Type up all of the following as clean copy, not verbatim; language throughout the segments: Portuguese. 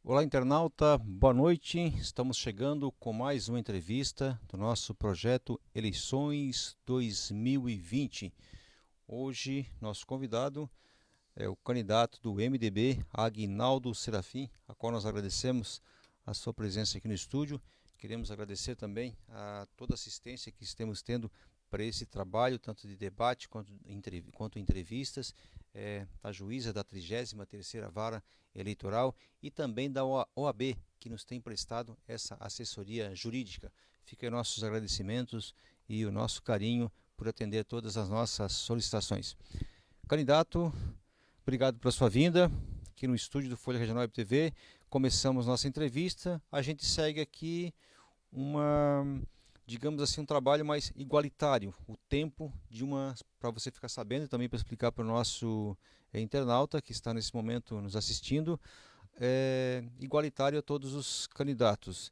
Olá, internauta, boa noite. Estamos chegando com mais uma entrevista do nosso projeto Eleições 2020. Hoje, nosso convidado é o candidato do MDB, Aguinaldo Serafim, a qual nós agradecemos a sua presença aqui no estúdio. Queremos agradecer também a toda a assistência que estamos tendo para esse trabalho, tanto de debate quanto entrevistas, da juíza da 33ª Vara Eleitoral e também da OAB, que nos tem prestado essa assessoria jurídica. Fiquem nossos agradecimentos e o nosso carinho por atender todas as nossas solicitações. Candidato, obrigado pela sua vinda aqui no estúdio do Folha Regional Web TV. Começamos nossa entrevista. A gente segue aqui digamos assim, um trabalho mais igualitário. O tempo para você ficar sabendo e também para explicar para o nosso internauta que está nesse momento nos assistindo, igualitário a todos os candidatos.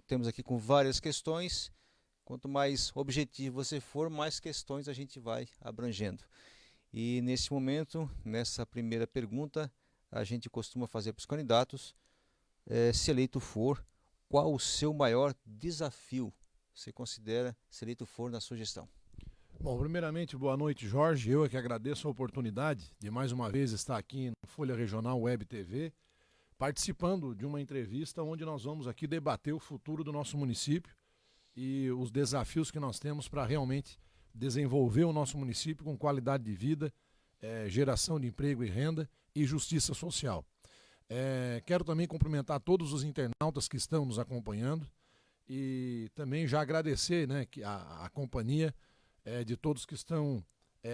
Temos aqui com várias questões. Quanto mais objetivo você for, mais questões a gente vai abrangendo. E nesse momento, nessa primeira pergunta, a gente costuma fazer para os candidatos, se eleito for, qual o seu maior desafio você considera, se eleito for, na sua gestão? Bom, primeiramente, boa noite, Jorge. Eu é que agradeço a oportunidade de mais uma vez estar aqui no Folha Regional Web TV, participando de uma entrevista onde nós vamos aqui debater o futuro do nosso município e os desafios que nós temos para realmente desenvolver o nosso município com qualidade de vida, geração de emprego e renda e justiça social. Quero também cumprimentar todos os internautas que estão nos acompanhando e também já agradecer, né, a companhia de todos que estão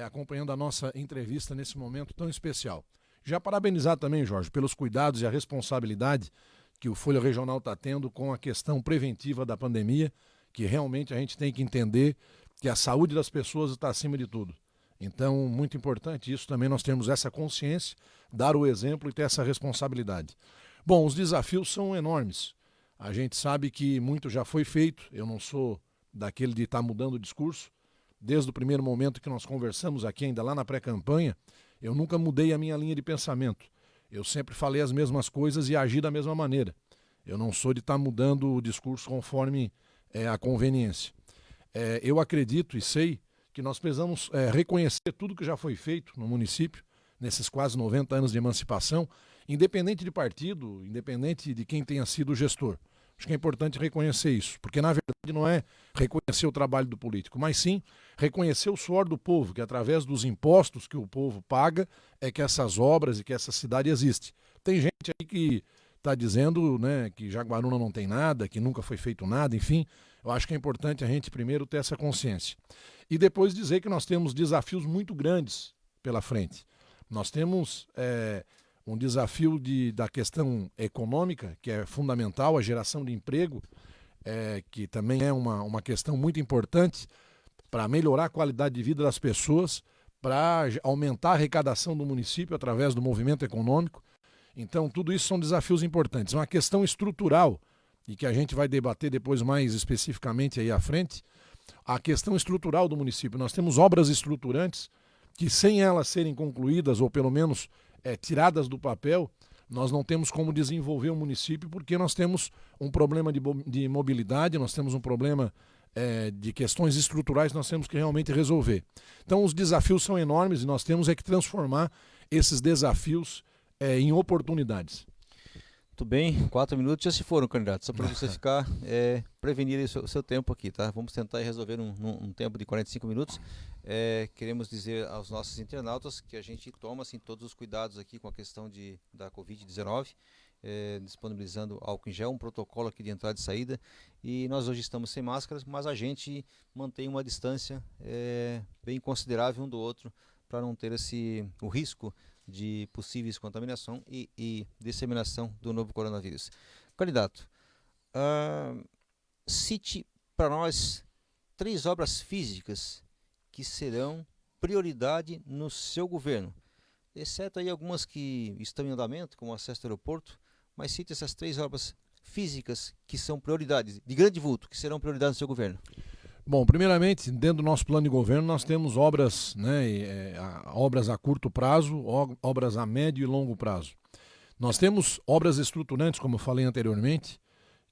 acompanhando a nossa entrevista nesse momento tão especial. Já parabenizar também, Jorge, pelos cuidados e a responsabilidade que o Folha Regional está tendo com a questão preventiva da pandemia, que realmente a gente tem que entender que a saúde das pessoas está acima de tudo. Então, muito importante isso também, nós temos essa consciência, dar o exemplo e ter essa responsabilidade. Bom, os desafios são enormes. A gente sabe que muito já foi feito, eu não sou daquele de estar mudando o discurso. Desde o primeiro momento que nós conversamos aqui, ainda lá na pré-campanha, eu nunca mudei a minha linha de pensamento. Eu sempre falei as mesmas coisas e agi da mesma maneira. Eu não sou de estar mudando o discurso conforme a conveniência. Eu acredito e sei que nós precisamos reconhecer tudo que já foi feito no município, nesses quase 90 anos de emancipação, independente de partido, independente de quem tenha sido o gestor. Acho que é importante reconhecer isso, porque na verdade não é reconhecer o trabalho do político, mas sim reconhecer o suor do povo, que através dos impostos que o povo paga é que essas obras e que essa cidade existe. Tem gente aí que está dizendo, né, que Jaguaruna não tem nada, que nunca foi feito nada, enfim. Eu acho que é importante a gente primeiro ter essa consciência. E depois dizer que nós temos desafios muito grandes pela frente. Nós temos um desafio da questão econômica, que é fundamental, a geração de emprego, que também é uma questão muito importante para melhorar a qualidade de vida das pessoas, para aumentar a arrecadação do município através do movimento econômico. Então, tudo isso são desafios importantes. Uma questão estrutural, e que a gente vai debater depois mais especificamente aí à frente, a questão estrutural do município. Nós temos obras estruturantes que, sem elas serem concluídas, ou pelo menos tiradas do papel, nós não temos como desenvolver o município, porque nós temos um problema de mobilidade, nós temos um problema de questões estruturais que nós temos que realmente resolver. Então, os desafios são enormes e nós temos que transformar esses desafios em oportunidades. Muito bem, 4 minutos já se foram, candidato, só para você ficar, prevenir o seu tempo aqui, tá? Vamos tentar resolver um tempo de 45 minutos. Queremos dizer aos nossos internautas que a gente toma assim, todos os cuidados aqui com a questão da Covid-19, disponibilizando álcool em gel, um protocolo aqui de entrada e saída, e nós hoje estamos sem máscaras, mas a gente mantém uma distância bem considerável um do outro, para não ter o risco de possíveis contaminação e disseminação do novo coronavírus. Candidato, cite para nós 3 obras físicas que serão prioridade no seu governo, exceto aí algumas que estão em andamento, como o acesso ao aeroporto, mas cite essas 3 obras físicas que são prioridades, de grande vulto, que serão prioridades no seu governo. Bom, primeiramente, dentro do nosso plano de governo, nós temos obras, né, obras a curto prazo, obras a médio e longo prazo. Nós temos obras estruturantes, como eu falei anteriormente,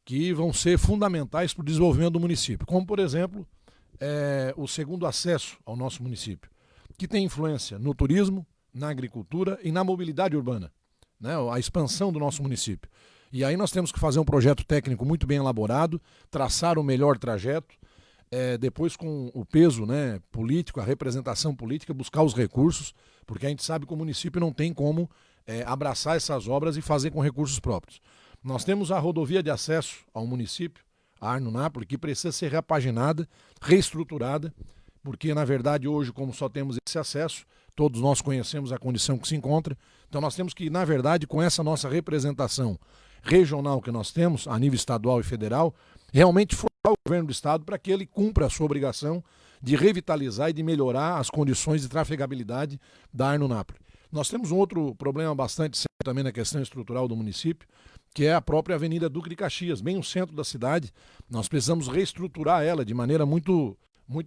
que vão ser fundamentais para o desenvolvimento do município, como, por exemplo, o segundo acesso ao nosso município, que tem influência no turismo, na agricultura e na mobilidade urbana, né? A expansão do nosso município. E aí nós temos que fazer um projeto técnico muito bem elaborado, traçar o melhor trajeto, depois com o peso, né, político, a representação política, buscar os recursos, porque a gente sabe que o município não tem como abraçar essas obras e fazer com recursos próprios. Nós temos a rodovia de acesso ao município, a Arno Nápoles, que precisa ser repaginada, reestruturada, porque na verdade hoje, como só temos esse acesso, todos nós conhecemos a condição que se encontra, então nós temos que, na verdade, com essa nossa representação regional que nós temos, a nível estadual e federal, realmente formar o governo do estado para que ele cumpra a sua obrigação de revitalizar e de melhorar as condições de trafegabilidade da Arno Nápoles. Nós temos um outro problema bastante sério também na questão estrutural do município, que é a própria Avenida Duque de Caxias, bem no centro da cidade. Nós precisamos reestruturar ela de maneira muito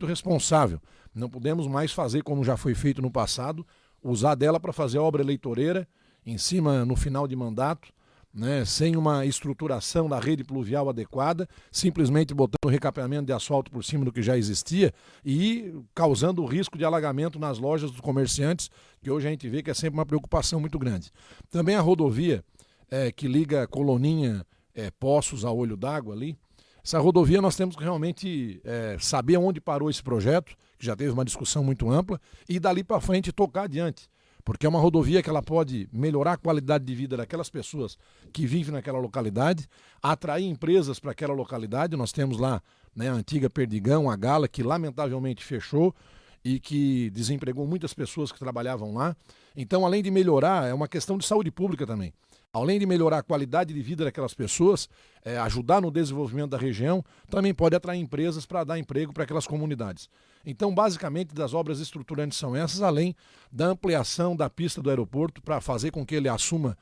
responsável. Não podemos mais fazer como já foi feito no passado, usar dela para fazer obra eleitoreira em cima no final de mandato, né, sem uma estruturação da rede pluvial adequada, simplesmente botando recapeamento de asfalto por cima do que já existia e causando o risco de alagamento nas lojas dos comerciantes, que hoje a gente vê que é sempre uma preocupação muito grande. Também a rodovia que liga Coloninha, Poços a Olho d'Água ali, essa rodovia nós temos que realmente saber onde parou esse projeto, que já teve uma discussão muito ampla, e dali para frente tocar adiante. Porque é uma rodovia que ela pode melhorar a qualidade de vida daquelas pessoas que vivem naquela localidade, atrair empresas para aquela localidade. Nós temos lá, né, a antiga Perdigão, a Gala, que lamentavelmente fechou e que desempregou muitas pessoas que trabalhavam lá. Então, além de melhorar, é uma questão de saúde pública também. Além de melhorar a qualidade de vida daquelas pessoas, ajudar no desenvolvimento da região, também pode atrair empresas para dar emprego para aquelas comunidades. Então, basicamente, das obras estruturantes são essas, além da ampliação da pista do aeroporto para fazer com que ele assuma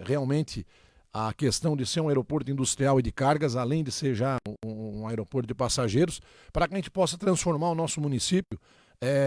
realmente a questão de ser um aeroporto industrial e de cargas, além de ser já um aeroporto de passageiros, para que a gente possa transformar o nosso município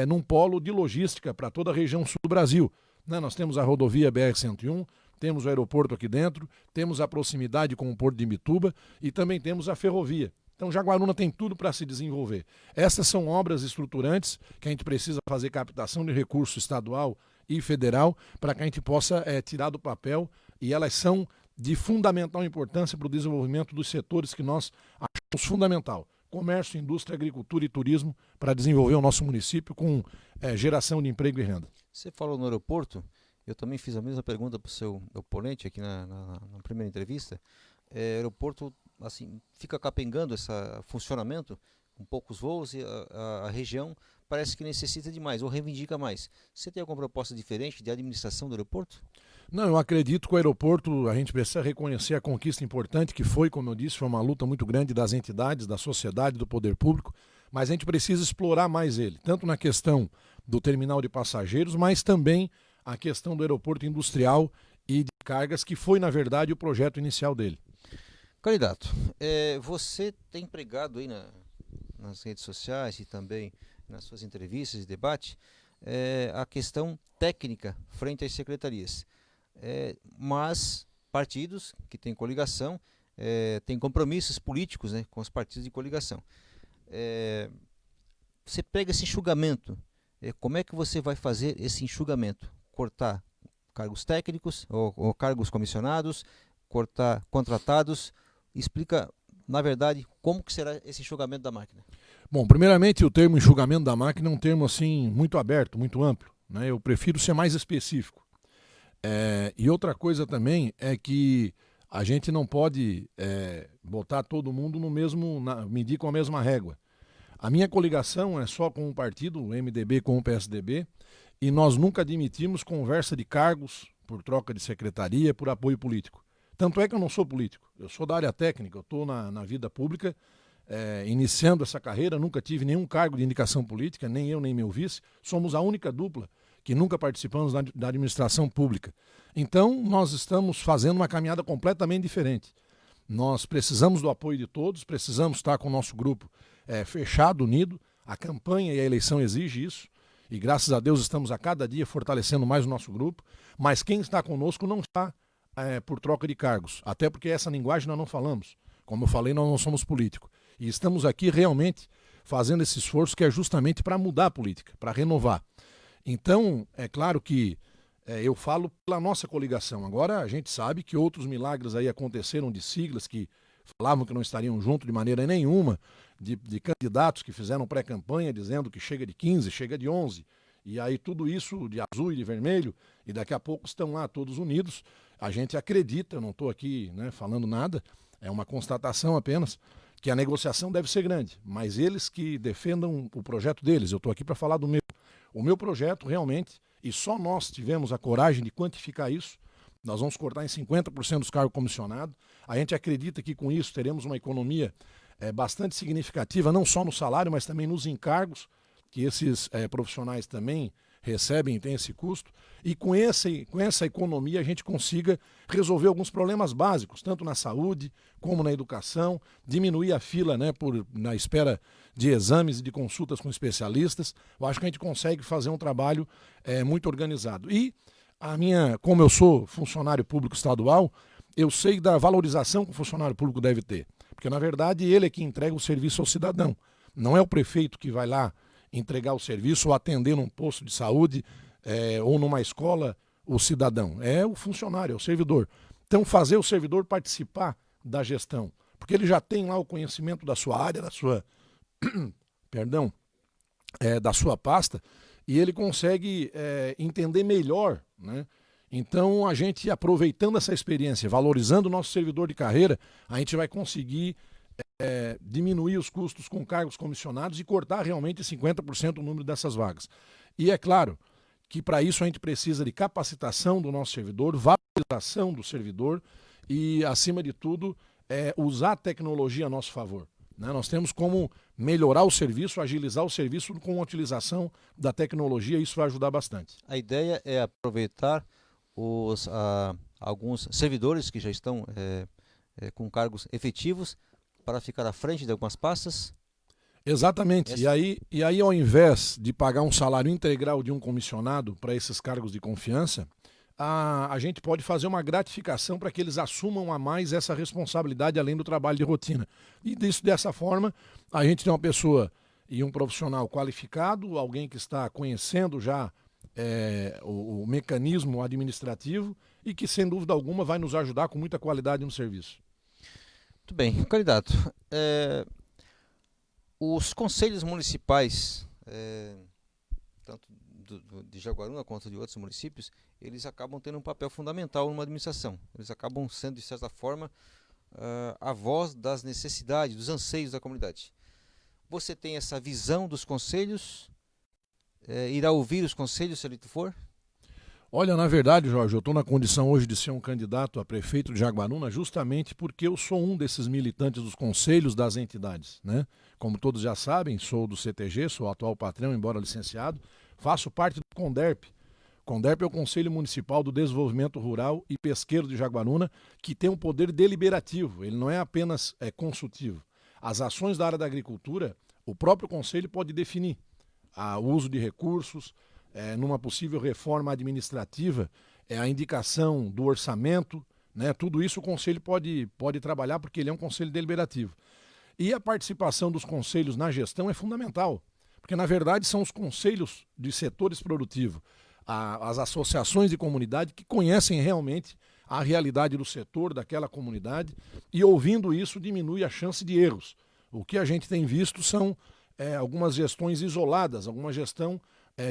num polo de logística para toda a região sul do Brasil. Né? Nós temos a rodovia BR-101, temos o aeroporto aqui dentro, temos a proximidade com o Porto de Imbituba e também temos a ferrovia. Então, Jaguaruna tem tudo para se desenvolver. Essas são obras estruturantes que a gente precisa fazer captação de recurso estadual e federal para que a gente possa tirar do papel, e elas são de fundamental importância para o desenvolvimento dos setores que nós achamos fundamental. Comércio, indústria, agricultura e turismo para desenvolver o nosso município com geração de emprego e renda. Você falou no aeroporto, eu também fiz a mesma pergunta para o seu oponente aqui na primeira entrevista. O aeroporto assim, fica capengando esse funcionamento, com poucos voos, e a região parece que necessita de mais, ou reivindica mais. Você tem alguma proposta diferente de administração do aeroporto? Não, eu acredito que o aeroporto, a gente precisa reconhecer a conquista importante que foi, como eu disse, foi uma luta muito grande das entidades, da sociedade, do poder público, mas a gente precisa explorar mais ele, tanto na questão do terminal de passageiros, mas também a questão do aeroporto industrial e de cargas, que foi, na verdade, o projeto inicial dele. Candidato, você tem pregado aí nas redes sociais e também nas suas entrevistas e debate a questão técnica frente às secretarias. Mas partidos que têm coligação têm compromissos políticos, né, com os partidos de coligação. Você pega esse enxugamento, como é que você vai fazer esse enxugamento? Cortar cargos técnicos ou cargos comissionados, cortar contratados? Explica, na verdade, como que será esse enxugamento da máquina. Bom, primeiramente o termo enxugamento da máquina é um termo assim muito aberto, muito amplo, né? Eu prefiro ser mais específico. E outra coisa também é que a gente não pode botar todo mundo no mesmo, medir com a mesma régua. A minha coligação é só com um partido, o MDB com o PSDB, e nós nunca admitimos conversa de cargos por troca de secretaria, por apoio político. Tanto é que eu não sou político, eu sou da área técnica, eu estou na vida pública, iniciando essa carreira, nunca tive nenhum cargo de indicação política, nem eu nem meu vice, somos a única dupla que nunca participamos da administração pública. Então, nós estamos fazendo uma caminhada completamente diferente. Nós precisamos do apoio de todos, precisamos estar com o nosso grupo fechado, unido, a campanha e a eleição exige isso, e graças a Deus estamos a cada dia fortalecendo mais o nosso grupo, mas quem está conosco não está por troca de cargos. Até porque essa linguagem nós não falamos. Como eu falei, nós não somos políticos. E estamos aqui realmente fazendo esse esforço que é justamente para mudar a política, para renovar. Então, é claro que eu falo pela nossa coligação. Agora, a gente sabe que outros milagres aí aconteceram de siglas que falavam que não estariam juntos de maneira nenhuma, de candidatos que fizeram pré-campanha dizendo que chega de 15, chega de 11, e aí tudo isso de azul e de vermelho, e daqui a pouco estão lá todos unidos. A gente acredita, eu não estou aqui falando nada, é uma constatação apenas, que a negociação deve ser grande, mas eles que defendam o projeto deles, eu estou aqui para falar do meu. O meu projeto realmente, e só nós tivemos a coragem de quantificar isso, nós vamos cortar em 50% dos cargos comissionados. A gente acredita que com isso teremos uma economia bastante significativa, não só no salário, mas também nos encargos, que esses profissionais também recebem e têm esse custo. E com essa economia a gente consiga resolver alguns problemas básicos, tanto na saúde como na educação, diminuir a fila na espera de exames e de consultas com especialistas. Eu acho que a gente consegue fazer um trabalho muito organizado. E como eu sou funcionário público estadual, eu sei da valorização que o funcionário público deve ter. Porque, na verdade, ele é que entrega o serviço ao cidadão. Não é o prefeito que vai lá entregar o serviço ou atender num posto de saúde ou numa escola o cidadão. É o funcionário, é o servidor. Então, fazer o servidor participar da gestão. Porque ele já tem lá o conhecimento da sua área, da sua da sua pasta, e ele consegue entender melhor, né? Então, a gente, aproveitando essa experiência, valorizando o nosso servidor de carreira, a gente vai conseguir diminuir os custos com cargos comissionados e cortar realmente 50% o número dessas vagas. E é claro que para isso a gente precisa de capacitação do nosso servidor, valorização do servidor e, acima de tudo, usar a tecnologia a nosso favor. Nós temos como melhorar o serviço, agilizar o serviço com a utilização da tecnologia, e isso vai ajudar bastante. A ideia é aproveitar alguns servidores que já estão com cargos efetivos para ficar à frente de algumas pastas. Exatamente. E aí, ao invés de pagar um salário integral de um comissionado para esses cargos de confiança, a gente pode fazer uma gratificação para que eles assumam a mais essa responsabilidade além do trabalho de rotina. E dessa forma, a gente tem uma pessoa e um profissional qualificado, alguém que está conhecendo já o mecanismo administrativo e que, sem dúvida alguma, vai nos ajudar com muita qualidade no serviço. Muito bem, candidato. Os conselhos municipais, tanto de Jaguaruna quanto de outros municípios, eles acabam tendo um papel fundamental numa administração. Eles acabam sendo, de certa forma, a voz das necessidades, dos anseios da comunidade. Você tem essa visão dos conselhos? Irá ouvir os conselhos se ele for? Olha, na verdade, Jorge, eu estou na condição hoje de ser um candidato a prefeito de Jaguaruna justamente porque eu sou um desses militantes dos conselhos das entidades, né? Como todos já sabem, sou do CTG, sou o atual patrão, embora licenciado, faço parte do CONDERP. CONDERP é o Conselho Municipal do Desenvolvimento Rural e Pesqueiro de Jaguaruna, que tem um poder deliberativo, ele não é apenas consultivo. As ações da área da agricultura, o próprio conselho pode definir o uso de recursos, numa possível reforma administrativa, a indicação do orçamento, né? Tudo isso o conselho pode trabalhar porque ele é um conselho deliberativo. E a participação dos conselhos na gestão é fundamental, porque na verdade são os conselhos de setores produtivos, as associações de comunidade que conhecem realmente a realidade do setor, daquela comunidade, e ouvindo isso diminui a chance de erros. O que a gente tem visto são algumas gestões isoladas, alguma gestão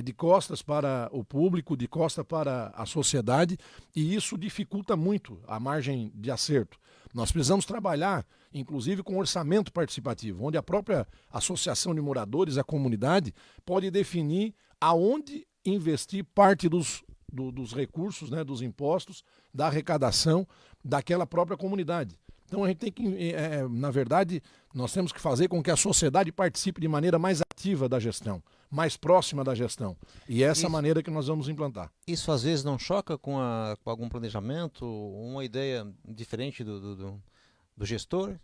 de costas para o público, de costas para a sociedade, e isso dificulta muito a margem de acerto. Nós precisamos trabalhar, inclusive, com orçamento participativo, onde a própria associação de moradores, a comunidade, pode definir aonde investir parte dos recursos, né, dos impostos, da arrecadação daquela própria comunidade. Então a gente tem que, na verdade, nós temos que fazer com que a sociedade participe de maneira mais ativa da gestão, mais próxima da gestão. E é essa maneira que nós vamos implantar. Isso às vezes não choca com algum planejamento, uma ideia diferente do gestor?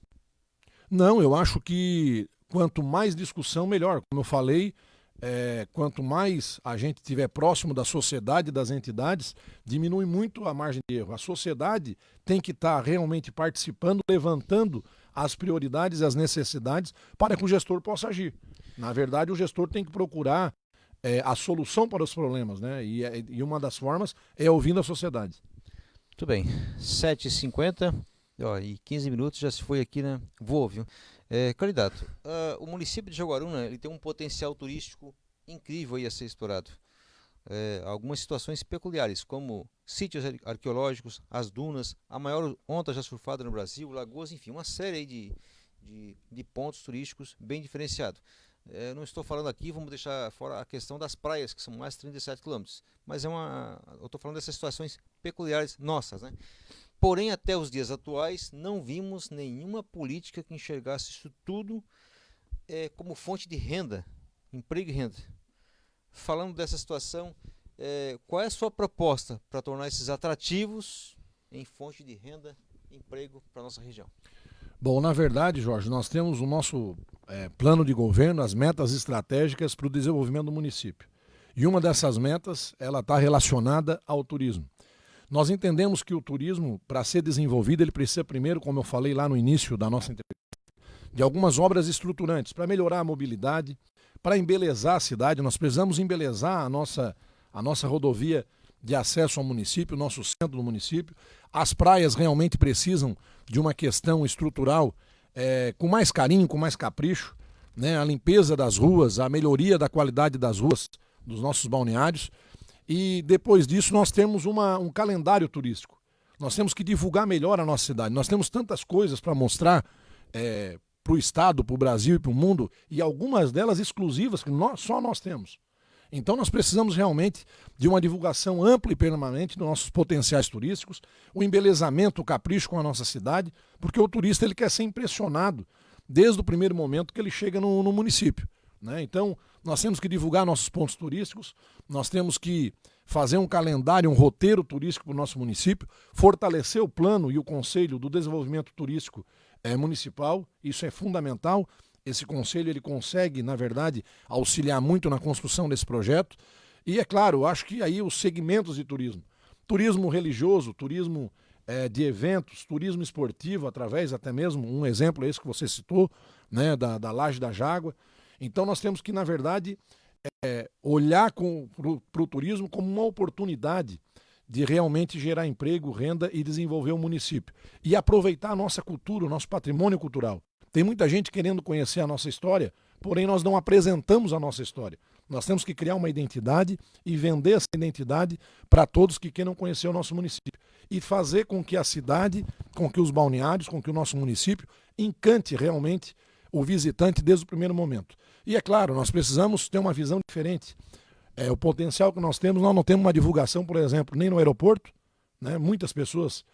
Não, eu acho que quanto mais discussão, melhor. Como eu falei, quanto mais a gente estiver próximo da sociedade, das entidades, diminui muito a margem de erro. A sociedade tem que estar realmente participando, levantando as prioridades e as necessidades para que o gestor possa agir. Na verdade, o gestor tem que procurar a solução para os problemas, né? E uma das formas é ouvindo a sociedade. Muito bem, 7h50, e 15 minutos já se foi aqui, né? Voou, viu? Candidato, o município de Jaguaruna ele tem um potencial turístico incrível aí a ser explorado. Algumas situações peculiares, como sítios arqueológicos, as dunas, a maior onda já surfada no Brasil, lagoas, enfim, uma série aí de pontos turísticos bem diferenciados. Não estou falando aqui, vamos deixar fora a questão das praias, que são mais de 37 quilômetros, mas eu estou falando dessas situações peculiares nossas, né? Porém, até os dias atuais, não vimos nenhuma política que enxergasse isso tudo como fonte de renda, emprego e renda. Falando dessa situação, qual é a sua proposta para tornar esses atrativos em fonte de renda e emprego para a nossa região? Bom, na verdade, Jorge, nós temos o nosso plano de governo, as metas estratégicas para o desenvolvimento do município. E uma dessas metas, ela está relacionada ao turismo. Nós entendemos que o turismo, para ser desenvolvido, ele precisa primeiro, como eu falei lá no início da nossa entrevista, de algumas obras estruturantes para melhorar a mobilidade, para embelezar a cidade. Nós precisamos embelezar a nossa rodovia de acesso ao município, o nosso centro do município. As praias realmente precisam de uma questão estrutural com mais carinho, com mais capricho, né? A limpeza das ruas, a melhoria da qualidade das ruas dos nossos balneários. E depois disso nós temos um calendário turístico. Nós temos que divulgar melhor a nossa cidade. Nós temos tantas coisas para mostrar para o Estado, para o Brasil e para o mundo, e algumas delas exclusivas que só nós temos. Então nós precisamos realmente de uma divulgação ampla e permanente dos nossos potenciais turísticos, o embelezamento, o capricho com a nossa cidade, porque o turista ele quer ser impressionado desde o primeiro momento que ele chega no município, né? Então nós temos que divulgar nossos pontos turísticos, nós temos que fazer um calendário, um roteiro turístico para o nosso município, fortalecer o plano e o conselho do desenvolvimento turístico municipal, isso é fundamental. Esse conselho ele consegue, na verdade, auxiliar muito na construção desse projeto. E, é claro, acho que aí os segmentos de turismo. Turismo religioso, turismo de eventos, turismo esportivo, através até mesmo, um exemplo é esse que você citou, né, da Laje da Jágua. Então nós temos que, na verdade, olhar para o turismo como uma oportunidade de realmente gerar emprego, renda e desenvolver o município. E aproveitar a nossa cultura, o nosso patrimônio cultural. Tem muita gente querendo conhecer a nossa história, porém nós não apresentamos a nossa história. Nós temos que criar uma identidade e vender essa identidade para todos que queiram conhecer o nosso município. E fazer com que a cidade, com que os balneários, com que o nosso município encante realmente o visitante desde o primeiro momento. E é claro, nós precisamos ter uma visão diferente. O potencial que nós não temos uma divulgação, por exemplo, nem no aeroporto, né? Muitas pessoas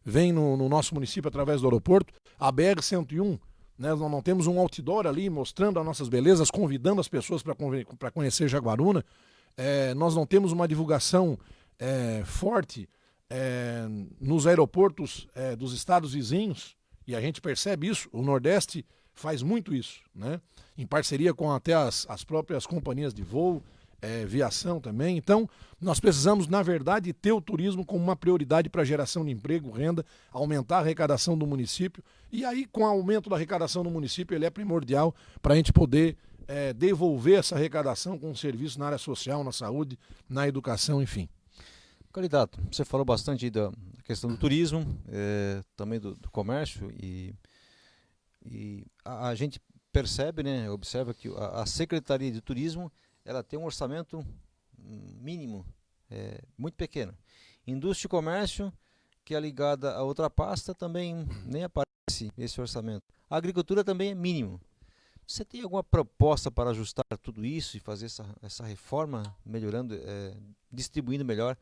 vêm no nosso município através do aeroporto. A BR-101, né? Nós não temos um outdoor ali mostrando as nossas belezas, convidando as pessoas para conhecer Jaguaruna. Nós não temos uma divulgação forte nos aeroportos dos estados vizinhos, e a gente percebe isso. O Nordeste faz muito isso, né? Em parceria com até as próprias companhias de voo, viação também. Então, nós precisamos, na verdade, ter o turismo como uma prioridade para a geração de emprego, renda, aumentar a arrecadação do município. E aí, com o aumento da arrecadação do município, ele é primordial para a gente poder devolver essa arrecadação com serviço na área social, na saúde, na educação, enfim. Candidato, você falou bastante da questão do turismo, também do comércio, e a gente percebe, né, observa que a Secretaria de Turismo ela tem um orçamento mínimo, muito pequeno. Indústria e Comércio, que é ligada a outra pasta, também nem aparece esse orçamento. A agricultura também é mínimo. Você tem alguma proposta para ajustar tudo isso e fazer essa reforma, melhorando, distribuindo melhor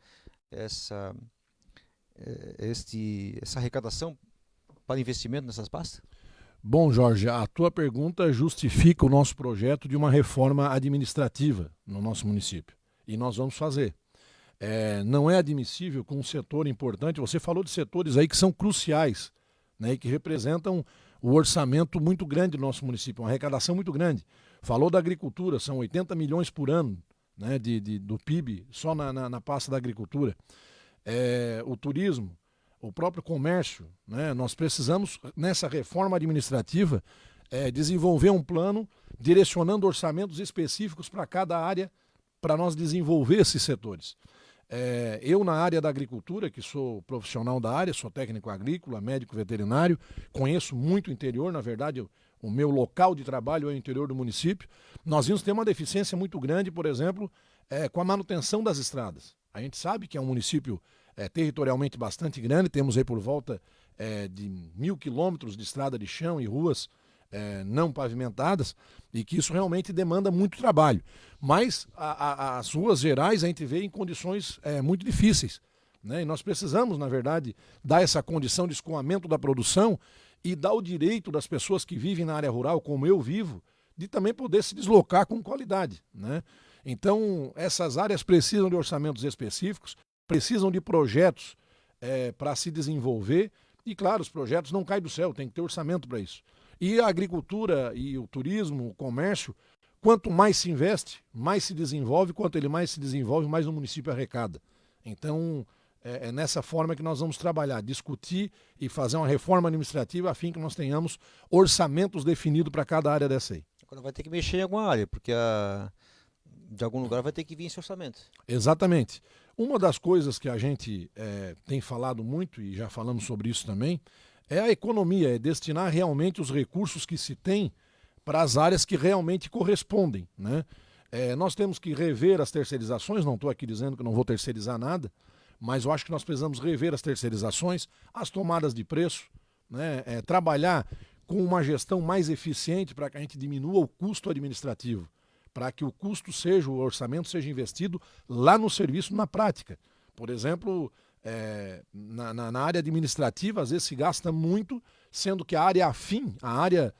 essa arrecadação para investimento nessas pastas? Bom, Jorge, a tua pergunta justifica o nosso projeto de uma reforma administrativa no nosso município. E nós vamos fazer. Não é admissível que um setor importante, você falou de setores aí que são cruciais, né, e que representam o orçamento muito grande do nosso município, uma arrecadação muito grande. Falou da agricultura, são 80 milhões por ano, né, do PIB só na pasta da agricultura. O turismo, o próprio comércio, né, nós precisamos, nessa reforma administrativa, desenvolver um plano direcionando orçamentos específicos para cada área, para nós desenvolver esses setores. Eu, na área da agricultura, que sou profissional da área, sou técnico agrícola, médico veterinário, conheço muito o interior, na verdade, o meu local de trabalho é o interior do município. Nós vimos ter uma deficiência muito grande, por exemplo, com a manutenção das estradas. A gente sabe que é um município territorialmente bastante grande, temos aí por volta de 1.000 quilômetros de estrada de chão e ruas não pavimentadas, e que isso realmente demanda muito trabalho. Mas as ruas gerais a gente vê em condições muito difíceis, né? E nós precisamos, na verdade, dar essa condição de escoamento da produção e dar o direito das pessoas que vivem na área rural, como eu vivo, de também poder se deslocar com qualidade, né? Então, essas áreas precisam de orçamentos específicos, precisam de projetos para se desenvolver, e claro, os projetos não caem do céu, tem que ter orçamento para isso. E a agricultura e o turismo, o comércio, quanto mais se investe, mais se desenvolve, quanto ele mais se desenvolve, mais o município arrecada. Então, é nessa forma que nós vamos trabalhar, discutir e fazer uma reforma administrativa a fim que nós tenhamos orçamentos definidos para cada área dessa aí. Agora vai ter que mexer em alguma área, porque de algum lugar vai ter que vir esse orçamento. Exatamente. Uma das coisas que a gente tem falado muito, e já falamos sobre isso também, é a economia, é destinar realmente os recursos que se tem para as áreas que realmente correspondem, né? Nós temos que rever as terceirizações, não estou aqui dizendo que não vou terceirizar nada, mas eu acho que nós precisamos rever as terceirizações, as tomadas de preço, né? Trabalhar com uma gestão mais eficiente para que a gente diminua o custo administrativo, para que o custo seja, o orçamento seja investido lá no serviço, na prática. Por exemplo, na área administrativa, às vezes se gasta muito, sendo que a área afim, a área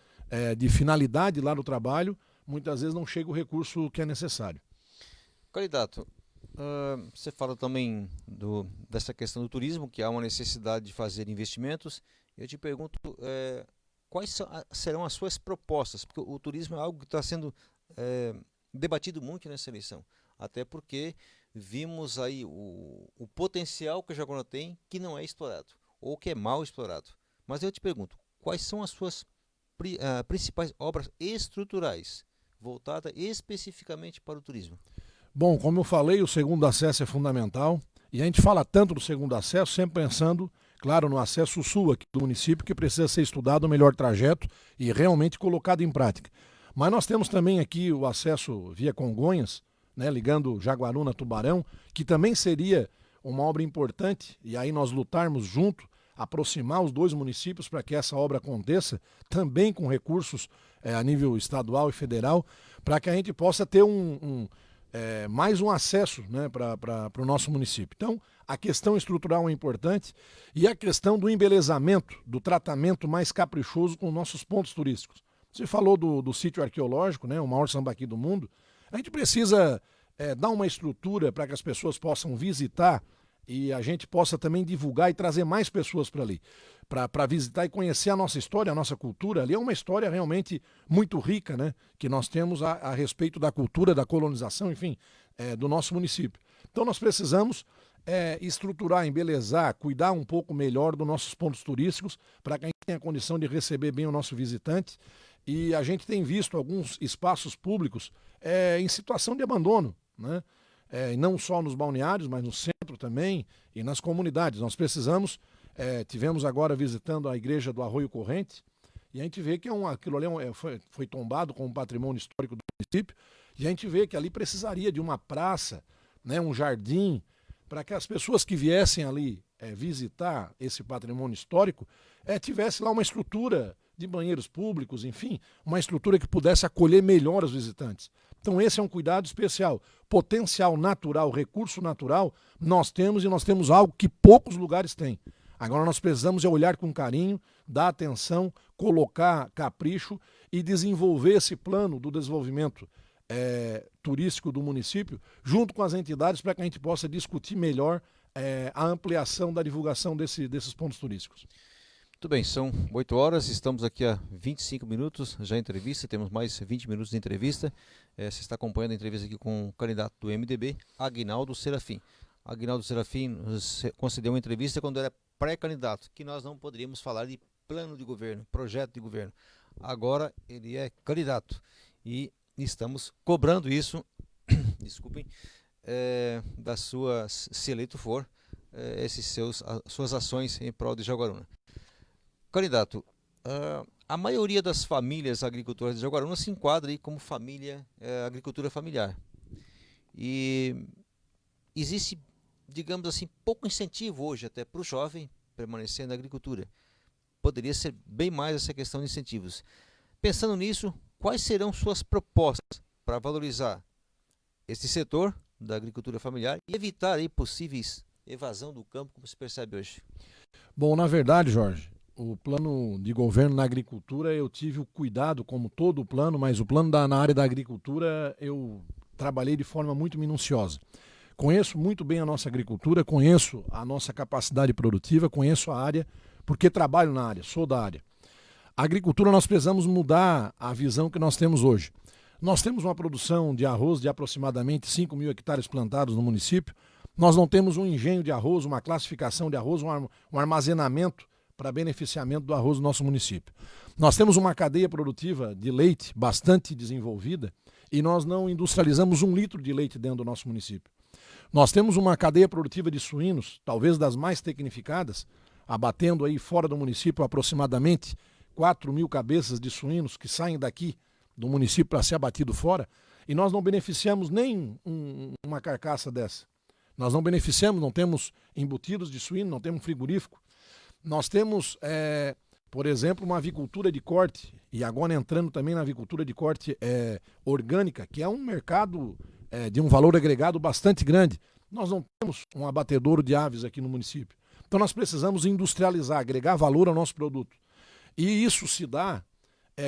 de finalidade lá no trabalho, muitas vezes não chega o recurso que é necessário. Candidato, você fala também dessa questão do turismo, que há uma necessidade de fazer investimentos. Eu te pergunto, quais serão as suas propostas? Porque o turismo é algo que está sendo debatido muito nessa eleição, até porque vimos aí o potencial que o Jaguaruna tem, que não é explorado, ou que é mal explorado. Mas eu te pergunto, quais são as suas principais obras estruturais, voltadas especificamente para o turismo? Bom, como eu falei, o segundo acesso é fundamental, e a gente fala tanto do segundo acesso, sempre pensando, claro, no acesso sul aqui do município, que precisa ser estudado o melhor trajeto e realmente colocado em prática. Mas nós temos também aqui o acesso via Congonhas, né, ligando Jaguaruna a Tubarão, que também seria uma obra importante, e aí nós lutarmos junto, aproximar os dois municípios para que essa obra aconteça, também com recursos a nível estadual e federal, para que a gente possa ter mais um acesso, né, para o nosso município. Então, a questão estrutural é importante, e a questão do embelezamento, do tratamento mais caprichoso com nossos pontos turísticos. Você falou do sítio arqueológico, né, o maior sambaqui do mundo. A gente precisa dar uma estrutura para que as pessoas possam visitar e a gente possa também divulgar e trazer mais pessoas para ali, para visitar e conhecer a nossa história, a nossa cultura. Ali é uma história realmente muito rica, né, que nós temos a respeito da cultura, da colonização, enfim, do nosso município. Então nós precisamos estruturar, embelezar, cuidar um pouco melhor dos nossos pontos turísticos para que a gente tenha condição de receber bem o nosso visitante. E a gente tem visto alguns espaços públicos em situação de abandono, né? E não só nos balneários, mas no centro também e nas comunidades. Nós precisamos, tivemos agora visitando a igreja do Arroio Corrente, e a gente vê que aquilo ali foi tombado como patrimônio histórico do município, e a gente vê que ali precisaria de uma praça, né, um jardim, para que as pessoas que viessem ali visitar esse patrimônio histórico tivesse lá uma estrutura de banheiros públicos, enfim, uma estrutura que pudesse acolher melhor os visitantes. Então esse é um cuidado especial. Potencial natural, recurso natural, nós temos, e nós temos algo que poucos lugares têm. Agora nós precisamos olhar com carinho, dar atenção, colocar capricho e desenvolver esse plano do desenvolvimento turístico do município, junto com as entidades, para que a gente possa discutir melhor a ampliação da divulgação desses pontos turísticos. Muito bem, são 8 horas, estamos aqui há 25 minutos já em entrevista, temos mais 20 minutos de entrevista. Você está acompanhando a entrevista aqui com o candidato do MDB, Aguinaldo Serafim. Aguinaldo Serafim nos concedeu uma entrevista quando era pré-candidato, que nós não poderíamos falar de plano de governo, projeto de governo. Agora ele é candidato e estamos cobrando isso, desculpem, das suas, se eleito for, suas ações em prol de Jaguaruna. Candidato, a maioria das famílias agricultoras de Jaguaruna se enquadra aí como agricultura familiar. E existe, digamos assim, pouco incentivo hoje até para o jovem permanecer na agricultura. Poderia ser bem mais essa questão de incentivos. Pensando nisso, quais serão suas propostas para valorizar este setor da agricultura familiar e evitar aí possíveis evasão do campo, como se percebe hoje? Bom, na verdade, Jorge, o plano de governo na agricultura, eu tive o cuidado, como todo o plano, mas o plano na área da agricultura eu trabalhei de forma muito minuciosa. Conheço muito bem a nossa agricultura, conheço a nossa capacidade produtiva, conheço a área, porque trabalho na área, sou da área. A agricultura, nós precisamos mudar a visão que nós temos hoje. Nós temos uma produção de arroz de aproximadamente 5 mil hectares plantados no município. Nós não temos um engenho de arroz, uma classificação de arroz, um armazenamento para beneficiamento do arroz do nosso município. Nós temos uma cadeia produtiva de leite bastante desenvolvida e nós não industrializamos 1 litro de leite dentro do nosso município. Nós temos uma cadeia produtiva de suínos, talvez das mais tecnificadas, abatendo aí fora do município aproximadamente 4 mil cabeças de suínos que saem daqui do município para ser abatido fora, e nós não beneficiamos nem uma carcaça dessa. Nós não beneficiamos, não temos embutidos de suíno, não temos frigorífico. Nós temos, por exemplo, uma avicultura de corte, e agora entrando também na avicultura de corte orgânica, que é um mercado de um valor agregado bastante grande. Nós não temos um abatedouro de aves aqui no município. Então nós precisamos industrializar, agregar valor ao nosso produto. E isso se dá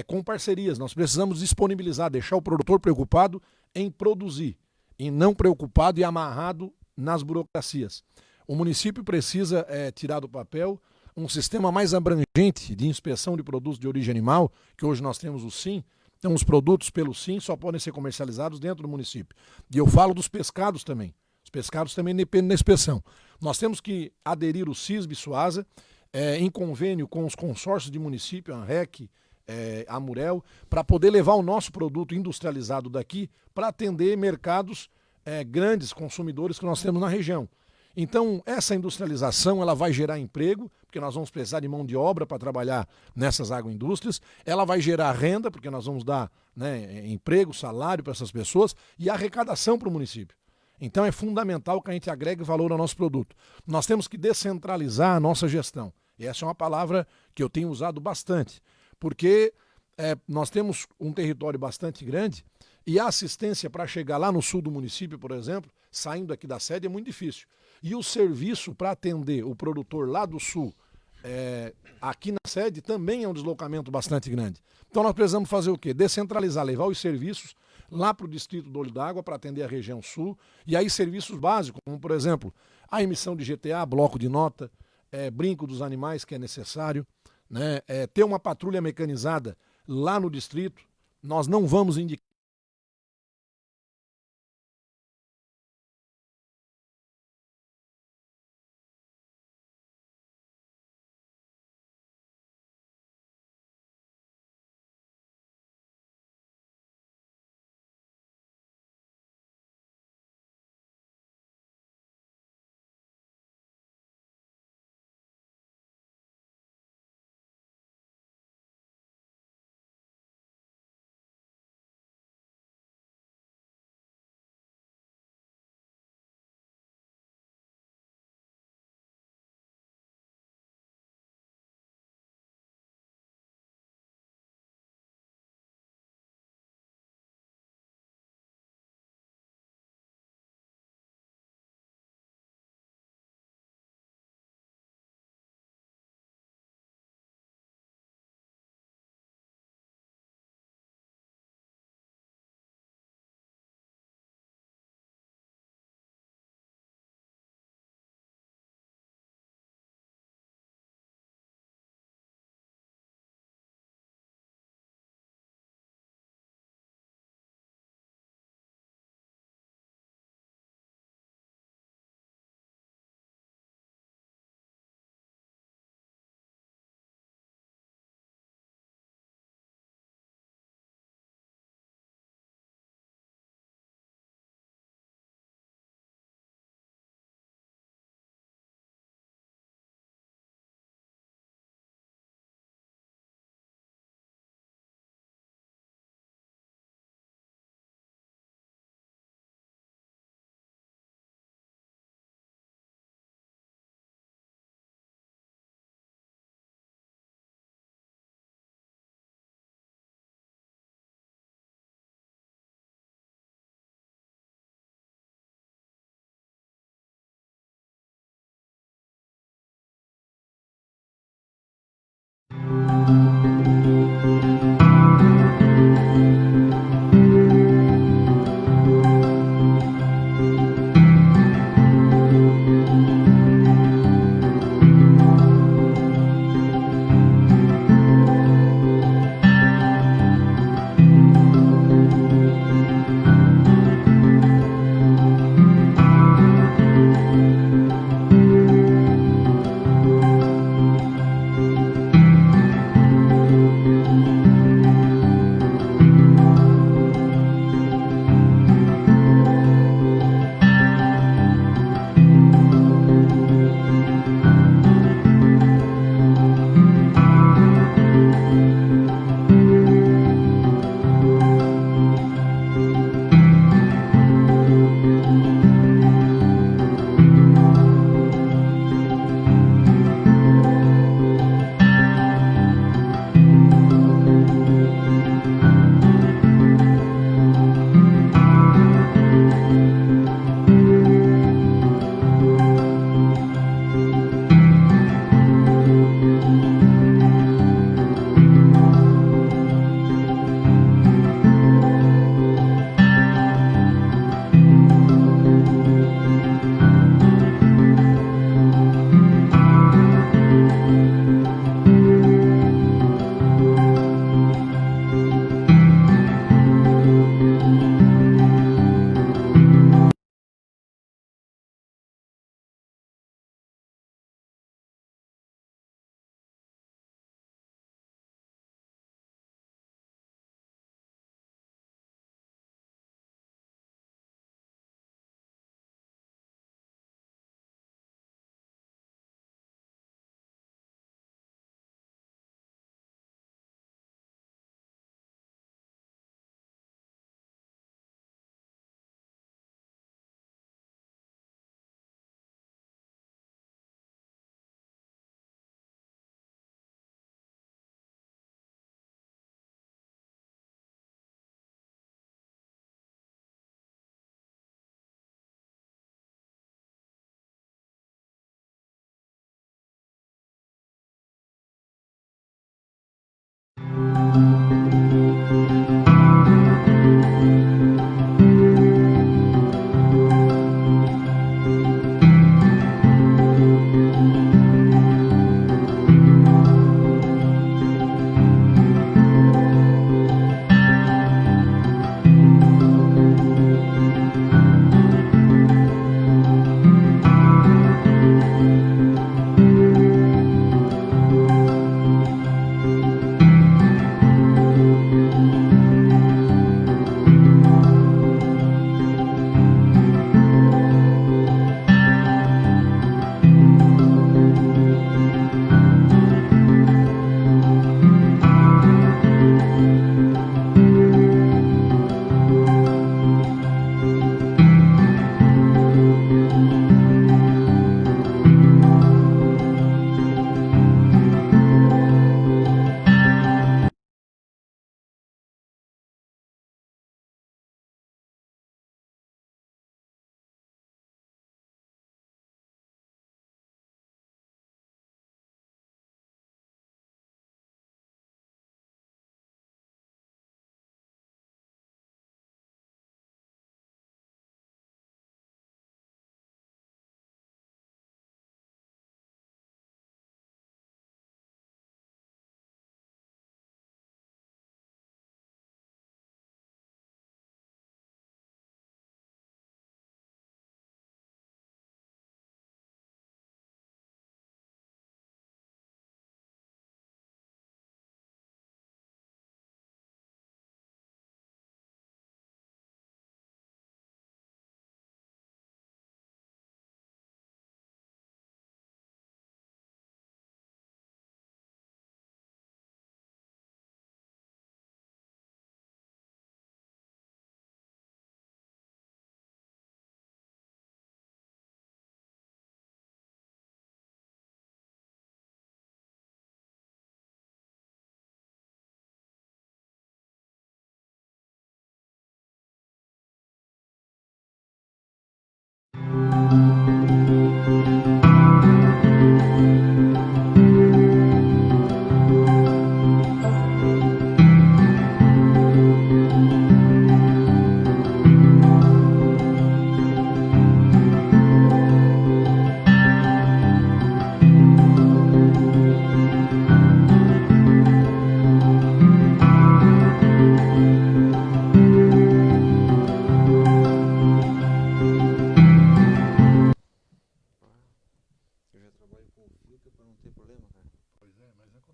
com parcerias. Nós precisamos disponibilizar, deixar o produtor preocupado em produzir, e não preocupado e amarrado nas burocracias. O município precisa tirar do papel um sistema mais abrangente de inspeção de produtos de origem animal, que hoje nós temos o SIM. Então, os produtos pelo SIM só podem ser comercializados dentro do município. E eu falo dos pescados também. Os pescados também dependem da inspeção. Nós temos que aderir o CISB e Suasa, em convênio com os consórcios de município, a ANREC, a Murel, para poder levar o nosso produto industrializado daqui para atender mercados grandes consumidores que nós temos na região. Então, essa industrialização ela vai gerar emprego, porque nós vamos precisar de mão de obra para trabalhar nessas agroindústrias. Ela vai gerar renda, porque nós vamos dar emprego, salário para essas pessoas e arrecadação para o município. Então, é fundamental que a gente agregue valor ao nosso produto. Nós temos que descentralizar a nossa gestão. E essa é uma palavra que eu tenho usado bastante, porque nós temos um território bastante grande e a assistência para chegar lá no sul do município, por exemplo, saindo aqui da sede, é muito difícil. E o serviço para atender o produtor lá do sul, aqui na sede, também é um deslocamento bastante grande. Então nós precisamos fazer o quê? Descentralizar, levar os serviços lá para o distrito do Olho d'Água para atender a região sul, e aí serviços básicos, como por exemplo, a emissão de GTA, bloco de nota, brinco dos animais que é necessário, né? Ter uma patrulha mecanizada lá no distrito. Nós não vamos indicar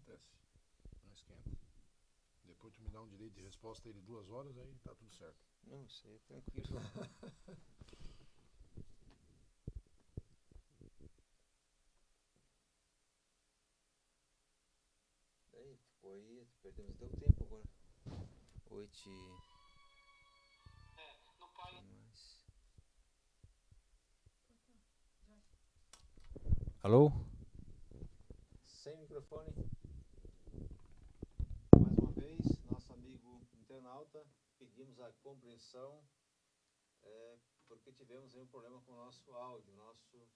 acontece. Não esquenta. Depois tu me dá um direito de resposta aí de 2 horas, aí tá tudo certo. Não, isso aí é tranquilo. Aí, ficou aí, perdemos até o tempo agora. 8 mais. Alô? Sem microfone. Mais uma vez, nosso amigo internauta, pedimos a compreensão, porque tivemos aí um problema com o nosso áudio, nosso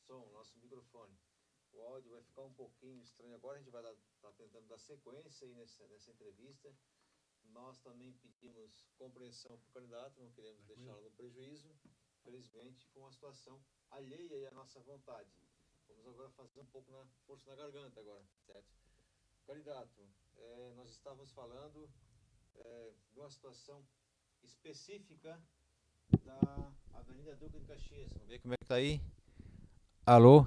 som, nosso microfone. O áudio vai ficar um pouquinho estranho agora, a gente vai estar tentando dar sequência aí nessa entrevista. Nós também pedimos compreensão para o candidato, não queremos deixá-lo no prejuízo. Felizmente, foi uma situação alheia aí à nossa vontade. Vamos agora fazer um pouco na força na garganta agora, certo? Candidato, nós estávamos falando de uma situação específica da Avenida Duque de Caxias. Vamos ver como é que tá aí. Alô?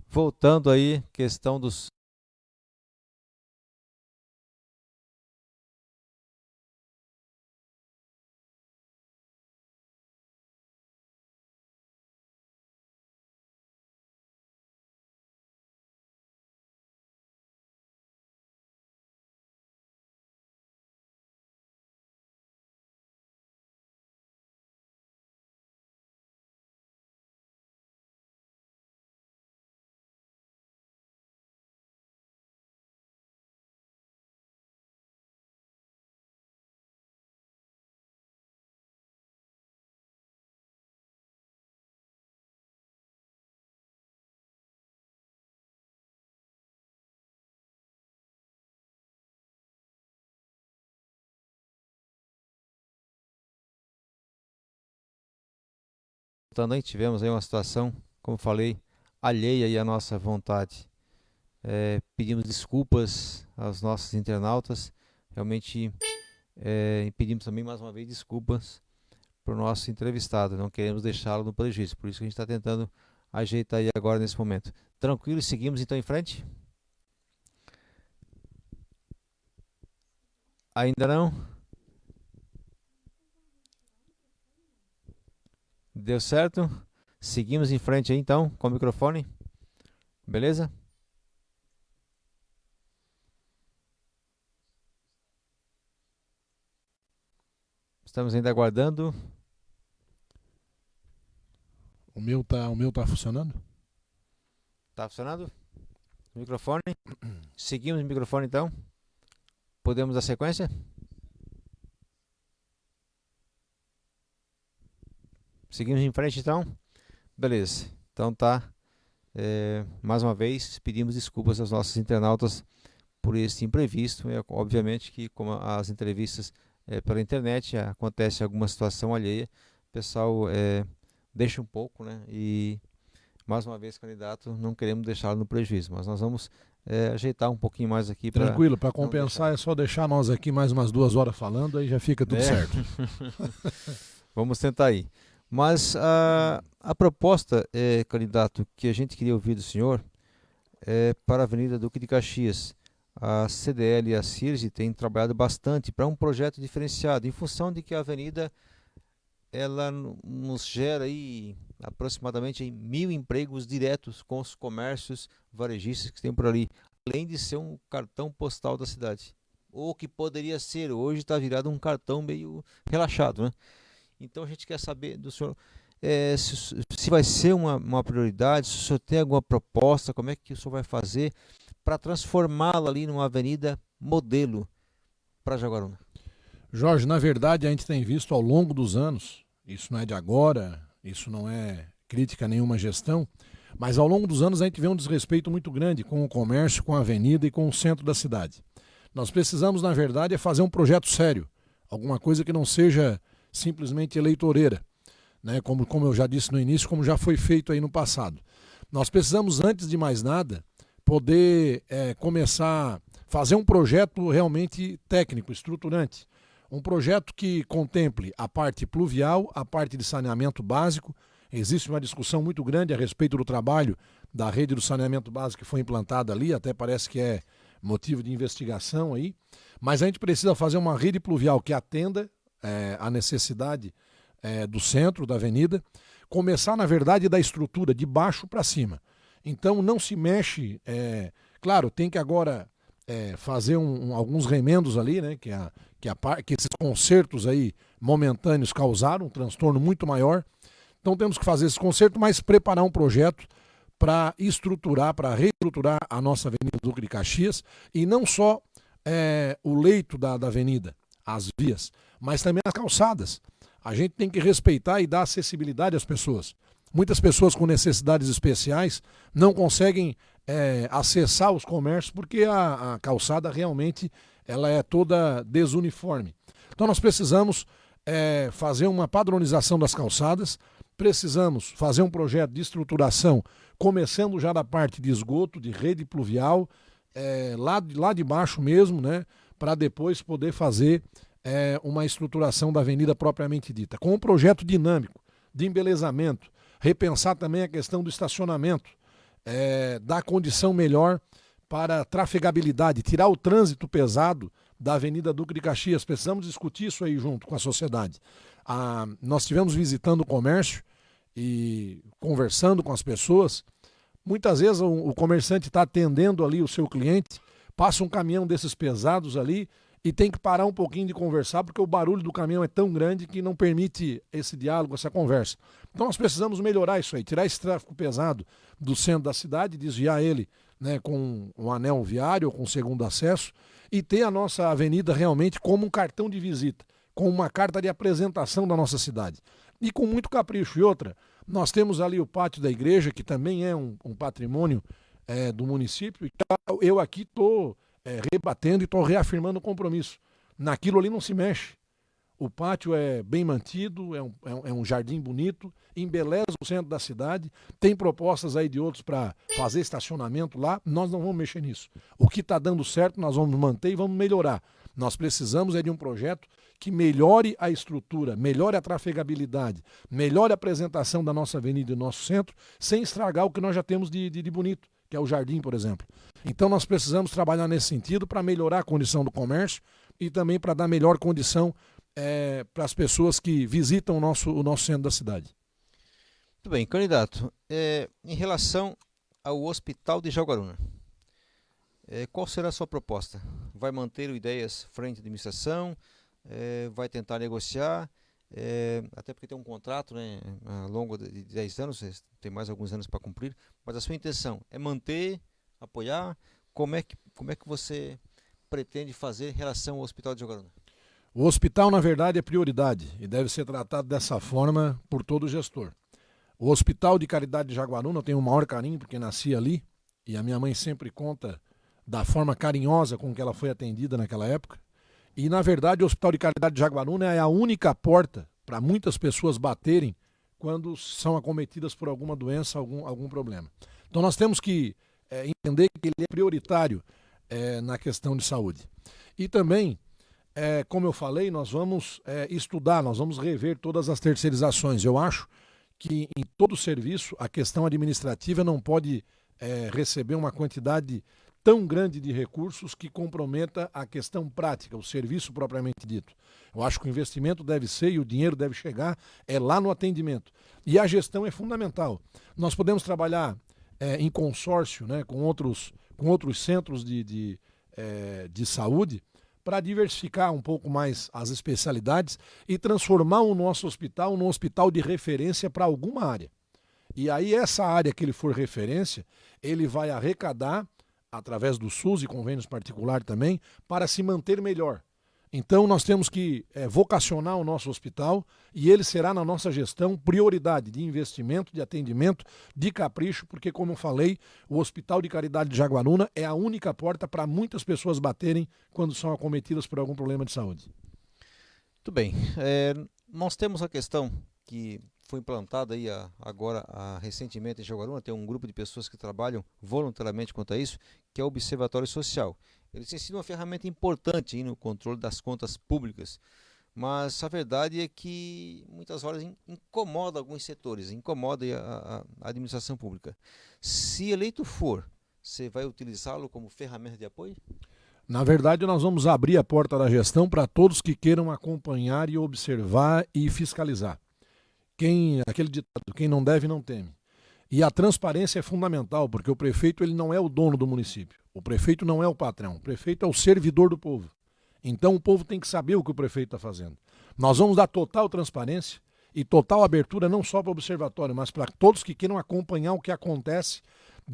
Voltando aí, questão dos... Também tivemos aí uma situação, como falei, alheia aí à nossa vontade. Pedimos desculpas aos nossos internautas, realmente pedimos também mais uma vez desculpas para o nosso entrevistado, não queremos deixá-lo no prejuízo, por isso que a gente está tentando ajeitar aí agora nesse momento. Tranquilo, seguimos então em frente? Ainda não? Deu certo? Seguimos em frente aí então com o microfone, beleza? Estamos ainda aguardando. O meu tá funcionando? Tá funcionando? Microfone. Seguimos o microfone então. Podemos dar sequência? Seguimos em frente então? Beleza. Então tá. Mais uma vez, pedimos desculpas aos nossos internautas por esse imprevisto. Obviamente que, como as entrevistas pela internet, acontece alguma situação alheia, o pessoal deixa um pouco, né? E mais uma vez, candidato, não queremos deixá-lo no prejuízo, mas nós vamos ajeitar um pouquinho mais aqui. Tranquilo, para compensar é só deixar nós aqui mais umas 2 horas falando, aí já fica tudo certo. Vamos tentar aí. Mas a proposta, candidato, que a gente queria ouvir do senhor é para a Avenida Duque de Caxias. A CDL e a CIRSE têm trabalhado bastante para um projeto diferenciado, em função de que a avenida ela nos gera aí aproximadamente 1.000 empregos diretos com os comércios varejistas que tem por ali, além de ser um cartão postal da cidade. Ou que poderia ser, hoje está virado um cartão meio relaxado, né? Então a gente quer saber do senhor se vai ser uma prioridade, se o senhor tem alguma proposta, como é que o senhor vai fazer para transformá-la ali numa avenida modelo para Jaguaruna. Jorge, na verdade a gente tem visto ao longo dos anos, isso não é de agora, isso não é crítica a nenhuma gestão, mas ao longo dos anos a gente vê um desrespeito muito grande com o comércio, com a avenida e com o centro da cidade. Nós precisamos, na verdade, fazer um projeto sério, alguma coisa que não seja simplesmente eleitoreira, né? Como eu já disse no início, como já foi feito aí no passado. Nós precisamos, antes de mais nada, poder começar a fazer um projeto realmente técnico, estruturante. Um projeto que contemple a parte pluvial, a parte de saneamento básico. Existe uma discussão muito grande a respeito do trabalho da rede do saneamento básico que foi implantada ali, até parece que é motivo de investigação aí, mas a gente precisa fazer uma rede pluvial que atenda a necessidade do centro, da avenida, começar, na verdade, da estrutura de baixo para cima. Então não se mexe, claro, tem que agora fazer alguns remendos ali, né, que esses consertos aí momentâneos causaram um transtorno muito maior. Então temos que fazer esse conserto, mas preparar um projeto para estruturar, para reestruturar a nossa Avenida Duque de Caxias, e não só o leito da avenida, as vias, mas também as calçadas. A gente tem que respeitar e dar acessibilidade às pessoas. Muitas pessoas com necessidades especiais não conseguem acessar os comércios porque a calçada realmente ela é toda desuniforme. Então nós precisamos fazer uma padronização das calçadas, precisamos fazer um projeto de estruturação, começando já da parte de esgoto, de rede pluvial, lá de baixo mesmo, né, para depois poder fazer uma estruturação da avenida propriamente dita, com um projeto dinâmico de embelezamento, repensar também a questão do estacionamento, dar condição melhor para a trafegabilidade, tirar o trânsito pesado da Avenida Duque de Caxias. Precisamos discutir isso aí junto com a sociedade. Nós estivemos visitando o comércio e conversando com as pessoas. Muitas vezes o comerciante está atendendo ali o seu cliente, passa um caminhão desses pesados ali e tem que parar um pouquinho de conversar porque o barulho do caminhão é tão grande que não permite esse diálogo, essa conversa. Então nós precisamos melhorar isso aí, tirar esse tráfego pesado do centro da cidade, desviar ele, né, com um anel viário ou com segundo acesso, e ter a nossa avenida realmente como um cartão de visita, com uma carta de apresentação da nossa cidade. E com muito capricho. E outra, nós temos ali o pátio da igreja, que também é um patrimônio do município, e eu aqui estou rebatendo e estou reafirmando o compromisso. Naquilo ali não se mexe. O pátio é bem mantido, é um jardim bonito, embeleza o centro da cidade, tem propostas aí de outros para fazer estacionamento lá, nós não vamos mexer nisso. O que está dando certo nós vamos manter e vamos melhorar. Nós precisamos de um projeto que melhore a estrutura, melhore a trafegabilidade, melhore a apresentação da nossa avenida e do nosso centro, sem estragar o que nós já temos de bonito, que é o jardim, por exemplo. Então nós precisamos trabalhar nesse sentido para melhorar a condição do comércio e também para dar melhor condição para as pessoas que visitam o nosso centro da cidade. Muito bem, candidato. Em relação ao Hospital de Jaguaruna, qual será a sua proposta? Vai manter o Ideias frente à administração? Vai tentar negociar? Até porque tem um contrato, né, a longo de 10 anos, tem mais alguns anos para cumprir, mas a sua intenção é manter, apoiar? Como é que você pretende fazer em relação ao Hospital de Jaguaruna? O hospital, na verdade, é prioridade e deve ser tratado dessa forma por todo gestor. O Hospital de Caridade de Jaguaruna, eu tenho o maior carinho porque nasci ali e a minha mãe sempre conta da forma carinhosa com que ela foi atendida naquela época. E, na verdade, o Hospital de Caridade de Jaguaruna é a única porta para muitas pessoas baterem quando são acometidas por alguma doença, algum problema. Então, nós temos que entender que ele é prioritário na questão de saúde. E também, como eu falei, nós vamos estudar, nós vamos rever todas as terceirizações. Eu acho que em todo serviço a questão administrativa não pode receber uma quantidade tão grande de recursos que comprometa a questão prática, o serviço propriamente dito. Eu acho que o investimento deve ser e o dinheiro deve chegar lá no atendimento. E a gestão é fundamental. Nós podemos trabalhar em consórcio, né, com outros centros de saúde para diversificar um pouco mais as especialidades e transformar o nosso hospital num hospital de referência para alguma área. E aí essa área que ele for referência, ele vai arrecadar através do SUS e convênios particulares também, para se manter melhor. Então nós temos que vocacionar o nosso hospital e ele será na nossa gestão prioridade de investimento, de atendimento, de capricho, porque como eu falei, o Hospital de Caridade de Jaguaruna é a única porta para muitas pessoas baterem quando são acometidas por algum problema de saúde. Muito bem. Nós temos a questão que foi implantada aí recentemente em Jaguaruna, tem um grupo de pessoas que trabalham voluntariamente quanto a isso, que é o Observatório Social. Eles têm sido uma ferramenta importante aí no controle das contas públicas, mas a verdade é que muitas horas incomoda alguns setores, incomoda a administração pública. Se eleito for, você vai utilizá-lo como ferramenta de apoio? Na verdade, nós vamos abrir a porta da gestão para todos que queiram acompanhar e observar e fiscalizar. Aquele ditado, quem não deve não teme. E a transparência é fundamental, porque o prefeito ele não é o dono do município. O prefeito não é o patrão. O prefeito é o servidor do povo. Então o povo tem que saber o que o prefeito está fazendo. Nós vamos dar total transparência e total abertura não só para o observatório, mas para todos que queiram acompanhar o que acontece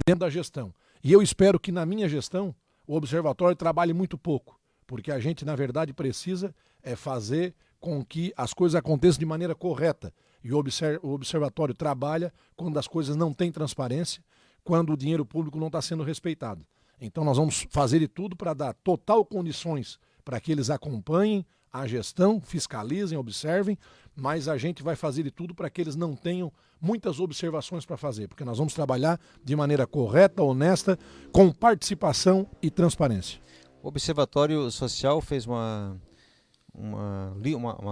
dentro da gestão. E eu espero que na minha gestão o observatório trabalhe muito pouco, porque a gente, na verdade, precisa fazer com que as coisas aconteçam de maneira correta. E o observatório trabalha quando as coisas não têm transparência, quando o dinheiro público não está sendo respeitado. Então nós vamos fazer de tudo para dar total condições para que eles acompanhem a gestão, fiscalizem, observem, mas a gente vai fazer de tudo para que eles não tenham muitas observações para fazer, porque nós vamos trabalhar de maneira correta, honesta, com participação e transparência. O Observatório Social fez uma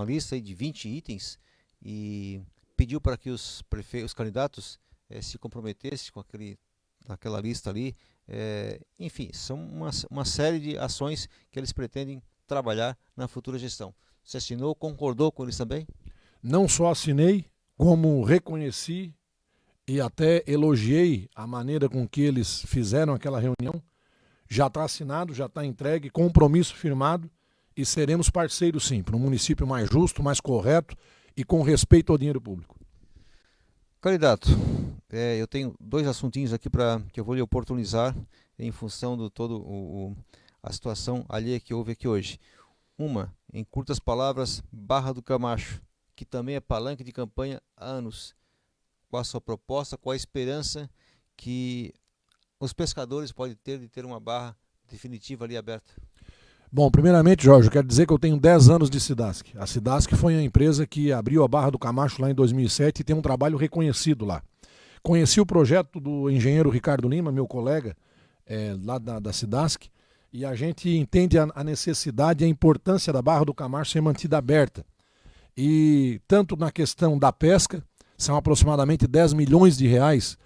lista aí de 20 itens e pediu para que os candidatos se comprometessem com aquela lista ali. Enfim, são uma série de ações que eles pretendem trabalhar na futura gestão. Você assinou, concordou com eles também? Não só assinei, como reconheci e até elogiei a maneira com que eles fizeram aquela reunião. Já está assinado, já está entregue, compromisso firmado e seremos parceiros sim, para um município mais justo, mais correto e com respeito ao dinheiro público. Candidato, eu tenho dois assuntinhos aqui que eu vou lhe oportunizar em função de a situação alheia que houve aqui hoje. Uma, em curtas palavras, Barra do Camacho, que também é palanque de campanha há anos. Qual a sua proposta, qual a esperança que os pescadores podem ter de ter uma barra definitiva ali aberta? Bom, primeiramente, Jorge, eu quero dizer que eu tenho 10 anos de Cidasc. A Cidasc foi a empresa que abriu a Barra do Camacho lá em 2007 e tem um trabalho reconhecido lá. Conheci o projeto do engenheiro Ricardo Lima, meu colega, lá da Cidasc, e a gente entende a necessidade e a importância da Barra do Camacho ser mantida aberta. E tanto na questão da pesca, são aproximadamente 10 milhões de reais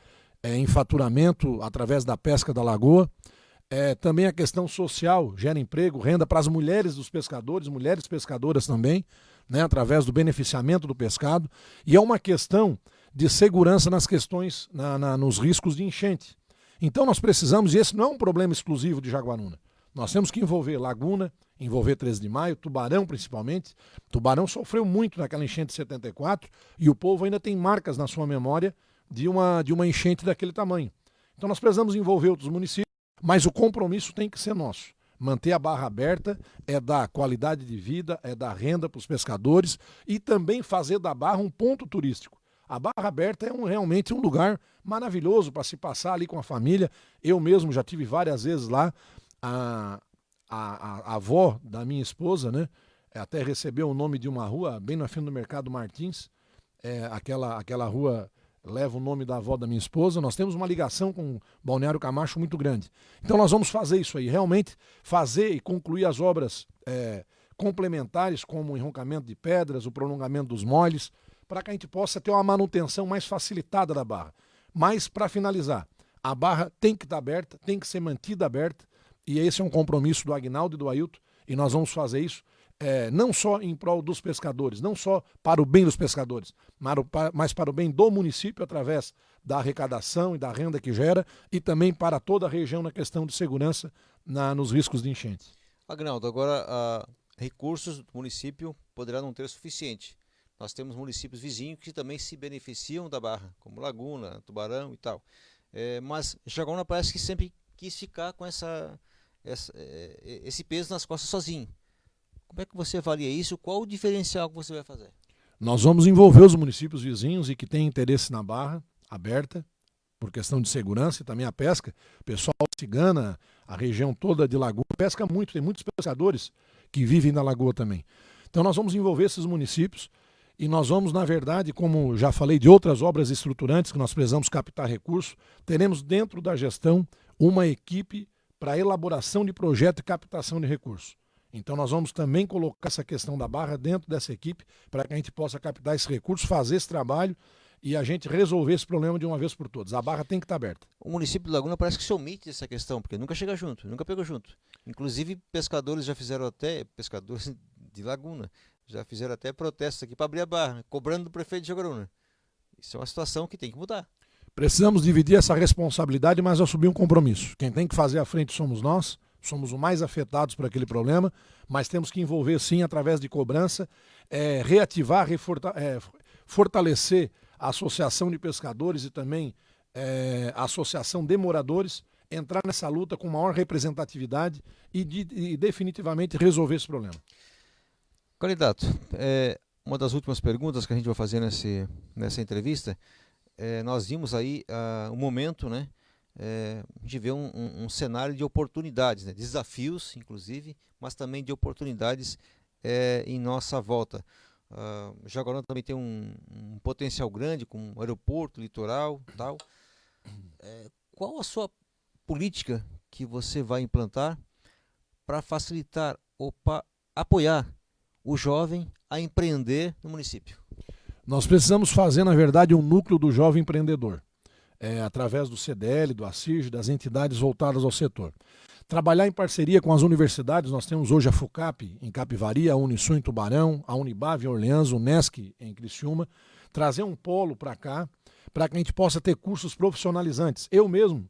em faturamento através da pesca da lagoa. Também a questão social, gera emprego, renda para as mulheres dos pescadores, mulheres pescadoras também, né, através do beneficiamento do pescado. E é uma questão de segurança nas questões, nos riscos de enchente. Então nós precisamos, e esse não é um problema exclusivo de Jaguaruna, nós temos que envolver Laguna, envolver 13 de Maio, Tubarão principalmente. Tubarão sofreu muito naquela enchente de 74 e o povo ainda tem marcas na sua memória de uma enchente daquele tamanho. Então nós precisamos envolver outros municípios, mas o compromisso tem que ser nosso. Manter a barra aberta é dar qualidade de vida, é dar renda para os pescadores e também fazer da barra um ponto turístico. A Barra Aberta é realmente um lugar maravilhoso para se passar ali com a família. Eu mesmo já tive várias vezes lá. A avó da minha esposa, né, até recebeu o nome de uma rua bem na frente do Mercado Martins. Aquela rua leva o nome da avó da minha esposa. Nós temos uma ligação com o Balneário Camacho muito grande. Então nós vamos fazer isso aí, realmente fazer e concluir as obras complementares, como o enroncamento de pedras, o prolongamento dos moles, para que a gente possa ter uma manutenção mais facilitada da barra. Mas, para finalizar, a barra tem que estar aberta, tem que ser mantida aberta, e esse é um compromisso do Aguinaldo e do Ailton, e nós vamos fazer isso não só em prol dos pescadores, não só para o bem dos pescadores, mas para o bem do município, através da arrecadação e da renda que gera, e também para toda a região na questão de segurança nos riscos de enchente. Aguinaldo, agora recursos do município poderá não ter suficiente. Nós temos municípios vizinhos que também se beneficiam da barra, como Laguna, Tubarão e tal. Mas Jaguaruna parece que sempre quis ficar com esse peso nas costas sozinho. Como é que você avalia isso? Qual o diferencial que você vai fazer? Nós vamos envolver os municípios vizinhos e que têm interesse na barra aberta, por questão de segurança e também a pesca. O pessoal cigana, a região toda de Lagoa, pesca muito, tem muitos pescadores que vivem na Lagoa também. Então nós vamos envolver esses municípios. E nós vamos, na verdade, como já falei de outras obras estruturantes que nós precisamos captar recursos, teremos dentro da gestão uma equipe para elaboração de projeto e captação de recursos. Então nós vamos também colocar essa questão da barra dentro dessa equipe para que a gente possa captar esse recurso, fazer esse trabalho e a gente resolver esse problema de uma vez por todas. A barra tem que estar aberta. O município de Laguna parece que se omite dessa questão, porque nunca chega junto, nunca pegou junto. Inclusive, pescadores já fizeram até, pescadores de Laguna, já fizeram até protestos aqui para abrir a barra, cobrando do prefeito de Jaguaruna. Isso é uma situação que tem que mudar. Precisamos dividir essa responsabilidade, mas assumir um compromisso. Quem tem que fazer a frente somos nós, somos os mais afetados por aquele problema, mas temos que envolver sim, através de cobrança, reativar, fortalecer a Associação de Pescadores e também a Associação de Moradores, entrar nessa luta com maior representatividade e definitivamente resolver esse problema. Candidato, uma das últimas perguntas que a gente vai fazer nessa entrevista, nós vimos aí um momento, né, de ver um cenário de oportunidades, né, desafios, inclusive, mas também de oportunidades em nossa volta. Jaguaruna também tem um potencial grande, com um aeroporto, litoral, tal. Qual a sua política que você vai implantar para facilitar ou para apoiar o jovem a empreender no município? Nós precisamos fazer, na verdade, um núcleo do jovem empreendedor, através do CDL, do ACIRG, das entidades voltadas ao setor. Trabalhar em parceria com as universidades, nós temos hoje a FUCAP em Capivari, a Unisul em Tubarão, a Unibave em Orleans, o UNESC em Criciúma, trazer um polo para cá, para que a gente possa ter cursos profissionalizantes. Eu mesmo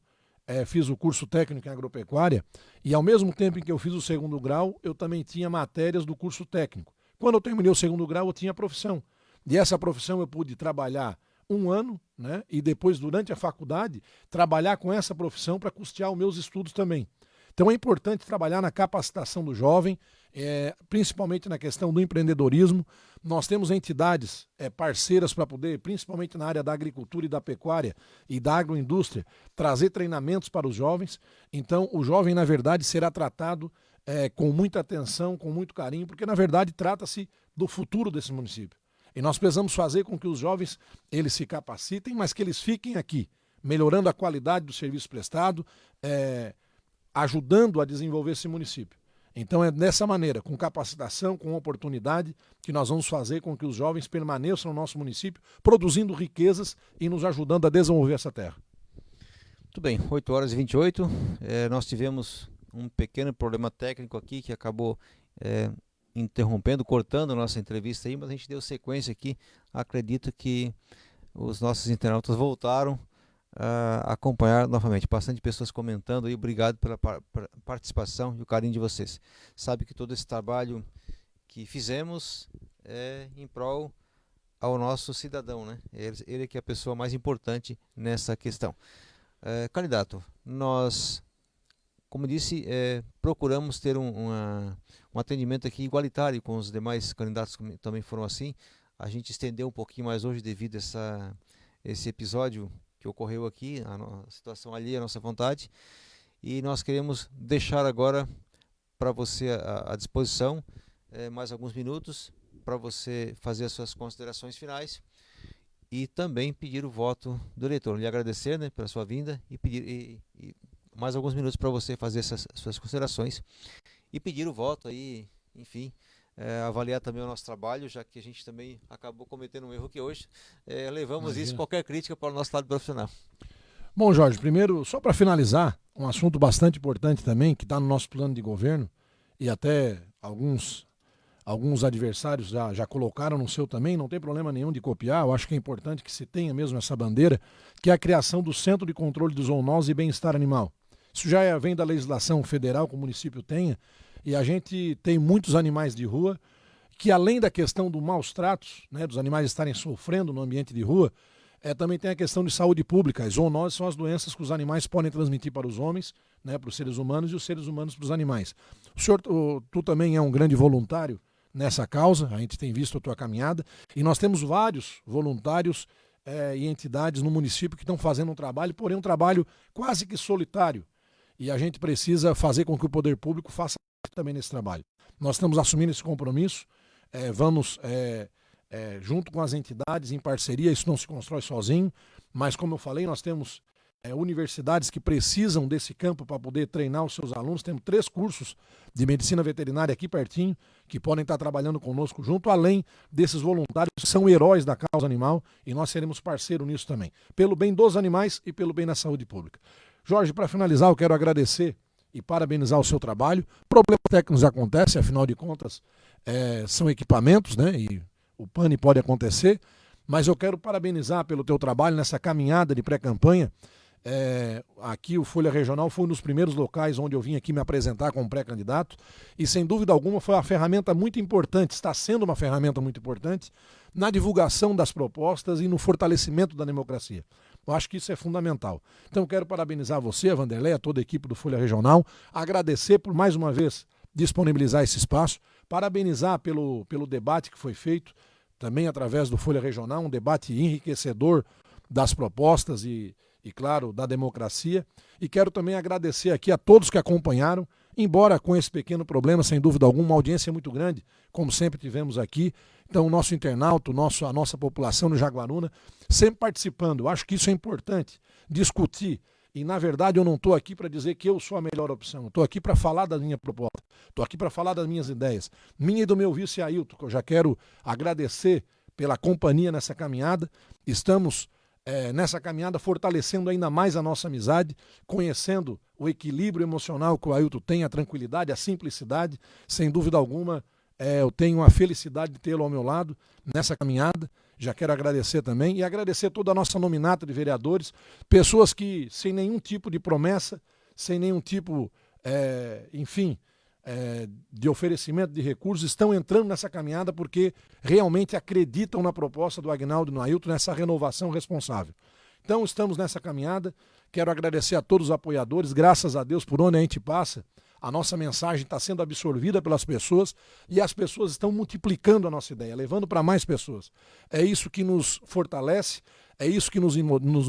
fiz o curso técnico em agropecuária e ao mesmo tempo em que eu fiz o segundo grau, eu também tinha matérias do curso técnico. Quando eu terminei o segundo grau, eu tinha profissão. E essa profissão eu pude trabalhar um ano, né? E depois, durante a faculdade, trabalhar com essa profissão para custear os meus estudos também. Então é importante trabalhar na capacitação do jovem, principalmente na questão do empreendedorismo. Nós temos entidades parceiras para poder, principalmente na área da agricultura e da pecuária e da agroindústria, trazer treinamentos para os jovens. Então o jovem, na verdade, será tratado com muita atenção, com muito carinho, porque na verdade trata-se do futuro desse município. E nós precisamos fazer com que os jovens eles se capacitem, mas que eles fiquem aqui, melhorando a qualidade do serviço prestado, ajudando a desenvolver esse município. Então é dessa maneira, com capacitação, com oportunidade, que nós vamos fazer com que os jovens permaneçam no nosso município, produzindo riquezas e nos ajudando a desenvolver essa terra. Muito bem, 8h28, nós tivemos um pequeno problema técnico aqui que acabou interrompendo, cortando a nossa entrevista aí, mas a gente deu sequência aqui. Acredito que os nossos internautas voltaram a acompanhar novamente. Bastante pessoas comentando aí, obrigado pela participação e o carinho de vocês. Sabe que todo esse trabalho que fizemos é em prol ao nosso cidadão, né? Ele que é a pessoa mais importante nessa questão. Candidato, nós, como disse, procuramos ter um atendimento aqui igualitário com os demais candidatos que também foram assim. A gente estendeu um pouquinho mais hoje devido a esse episódio que ocorreu aqui, a situação ali, a nossa vontade. E nós queremos deixar agora para você à disposição mais alguns minutos para você fazer as suas considerações finais e também pedir o voto do eleitor. Lhe agradecer, né, pela sua vinda e pedir mais alguns minutos para você fazer essas suas considerações e pedir o voto aí, enfim, avaliar também o nosso trabalho, já que a gente também acabou cometendo um erro que hoje levamos isso, qualquer crítica para o nosso lado profissional. Bom, Jorge, primeiro, só para finalizar, um assunto bastante importante também, que está no nosso plano de governo, e até alguns adversários já colocaram no seu também, não tem problema nenhum de copiar, eu acho que é importante que se tenha mesmo essa bandeira, que é a criação do Centro de Controle de Zoonose e Bem-Estar Animal. Isso já vem da legislação federal que o município tenha, e a gente tem muitos animais de rua, que além da questão dos maus tratos, né, dos animais estarem sofrendo no ambiente de rua, também tem a questão de saúde pública. As zoonoses são as doenças que os animais podem transmitir para os homens, né, para os seres humanos, e os seres humanos para os animais. O senhor, tu também é um grande voluntário nessa causa, a gente tem visto a tua caminhada, e nós temos vários voluntários e entidades no município que estão fazendo um trabalho, porém um trabalho quase que solitário, e a gente precisa fazer com que o poder público faça também nesse trabalho. Nós estamos assumindo esse compromisso, vamos junto com as entidades, em parceria, isso não se constrói sozinho, mas como eu falei, nós temos universidades que precisam desse campo para poder treinar os seus alunos. Temos 3 cursos de medicina veterinária aqui pertinho, que podem estar trabalhando conosco junto, além desses voluntários que são heróis da causa animal, e nós seremos parceiros nisso também, pelo bem dos animais e pelo bem da saúde pública. Jorge, para finalizar, eu quero agradecer e parabenizar o seu trabalho. Problemas técnicos acontecem, afinal de contas, são equipamentos, né? E o pane pode acontecer, mas eu quero parabenizar pelo teu trabalho nessa caminhada de pré-campanha. Aqui o Folha Regional foi um dos primeiros locais onde eu vim aqui me apresentar como pré-candidato, e sem dúvida alguma foi uma ferramenta muito importante, está sendo uma ferramenta muito importante na divulgação das propostas e no fortalecimento da democracia. Eu acho que isso é fundamental. Então eu quero parabenizar você, a Vanderlei, a toda a equipe do Folha Regional, agradecer por mais uma vez disponibilizar esse espaço, parabenizar pelo debate que foi feito, também através do Folha Regional, um debate enriquecedor das propostas e claro, da democracia. E quero também agradecer aqui a todos que acompanharam, embora com esse pequeno problema, sem dúvida alguma, uma audiência muito grande, como sempre tivemos aqui. Então, o nosso internauta, a nossa população no Jaguaruna, sempre participando. Eu acho que isso é importante, discutir. E, na verdade, eu não estou aqui para dizer que eu sou a melhor opção. Estou aqui para falar da minha proposta. Estou aqui para falar das minhas ideias. Minha e do meu vice Ailton, que eu já quero agradecer pela companhia nessa caminhada. Estamos nessa caminhada fortalecendo ainda mais a nossa amizade, conhecendo o equilíbrio emocional que o Ailton tem, a tranquilidade, a simplicidade. Sem dúvida alguma, eu tenho a felicidade de tê-lo ao meu lado nessa caminhada. Já quero agradecer também e agradecer toda a nossa nominata de vereadores, pessoas que sem nenhum tipo de promessa, sem nenhum tipo, de oferecimento de recursos, estão entrando nessa caminhada porque realmente acreditam na proposta do Agnaldo e do Ailton, nessa renovação responsável. Então estamos nessa caminhada, quero agradecer a todos os apoiadores, graças a Deus, por onde a gente passa, a nossa mensagem está sendo absorvida pelas pessoas e as pessoas estão multiplicando a nossa ideia, levando para mais pessoas. É isso que nos fortalece, é isso que nos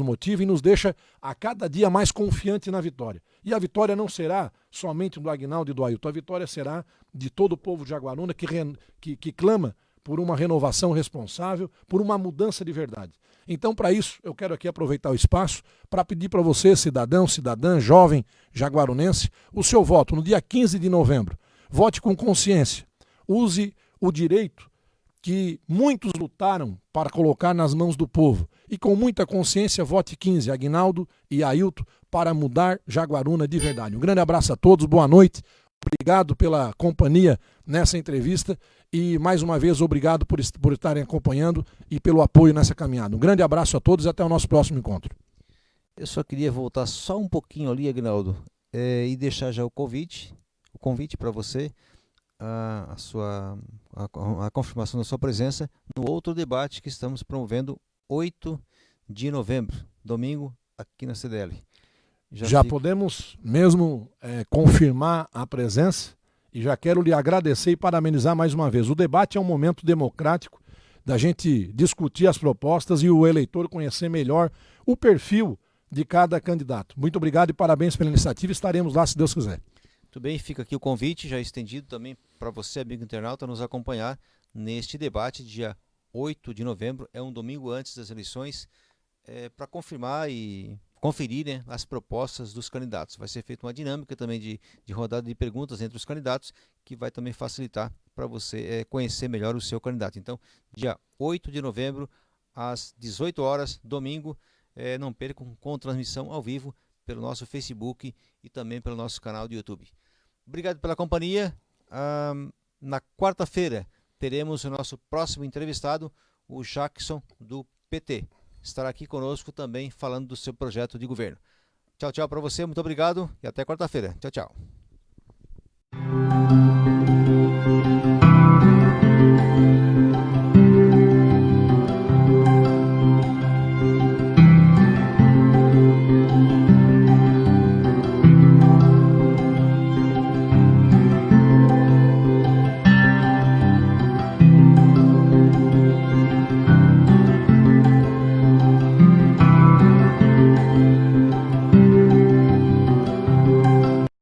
motiva e nos deixa a cada dia mais confiante na vitória. E a vitória não será somente do Agnaldo e do Ailton, a vitória será de todo o povo de Jaguaruna que clama por uma renovação responsável, por uma mudança de verdade. Então, para isso, eu quero aqui aproveitar o espaço para pedir para você, cidadão, cidadã, jovem jaguarunense, o seu voto no dia 15 de novembro. Vote com consciência. Use o direito que muitos lutaram para colocar nas mãos do povo. E com muita consciência, vote 15, Agnaldo e Ailton, para mudar Jaguaruna de verdade. Um grande abraço a todos, boa noite. Obrigado pela companhia nessa entrevista e, mais uma vez, obrigado por estarem acompanhando e pelo apoio nessa caminhada. Um grande abraço a todos e até o nosso próximo encontro. Eu só queria voltar só um pouquinho ali, Agnaldo, e deixar já o convite para você, a confirmação da sua presença no outro debate que estamos promovendo 8 de novembro, domingo, aqui na CDL. Já podemos mesmo confirmar a presença e já quero lhe agradecer e parabenizar mais uma vez. O debate é um momento democrático da gente discutir as propostas e o eleitor conhecer melhor o perfil de cada candidato. Muito obrigado e parabéns pela iniciativa. Estaremos lá se Deus quiser. Muito bem, fica aqui o convite já estendido também para você, amigo internauta, nos acompanhar neste debate dia 8 de novembro. É um domingo antes das eleições, para confirmar e conferir, né, as propostas dos candidatos. Vai ser feita uma dinâmica também de rodada de perguntas entre os candidatos, que vai também facilitar para você conhecer melhor o seu candidato. Então, dia 8 de novembro, às 18 horas, domingo, não percam, com transmissão ao vivo pelo nosso Facebook e também pelo nosso canal do YouTube. Obrigado pela companhia. Na quarta-feira teremos o nosso próximo entrevistado, o Jackson, do PT. Estará aqui conosco também falando do seu projeto de governo. Tchau, tchau para você, muito obrigado e até quarta-feira. Tchau, tchau.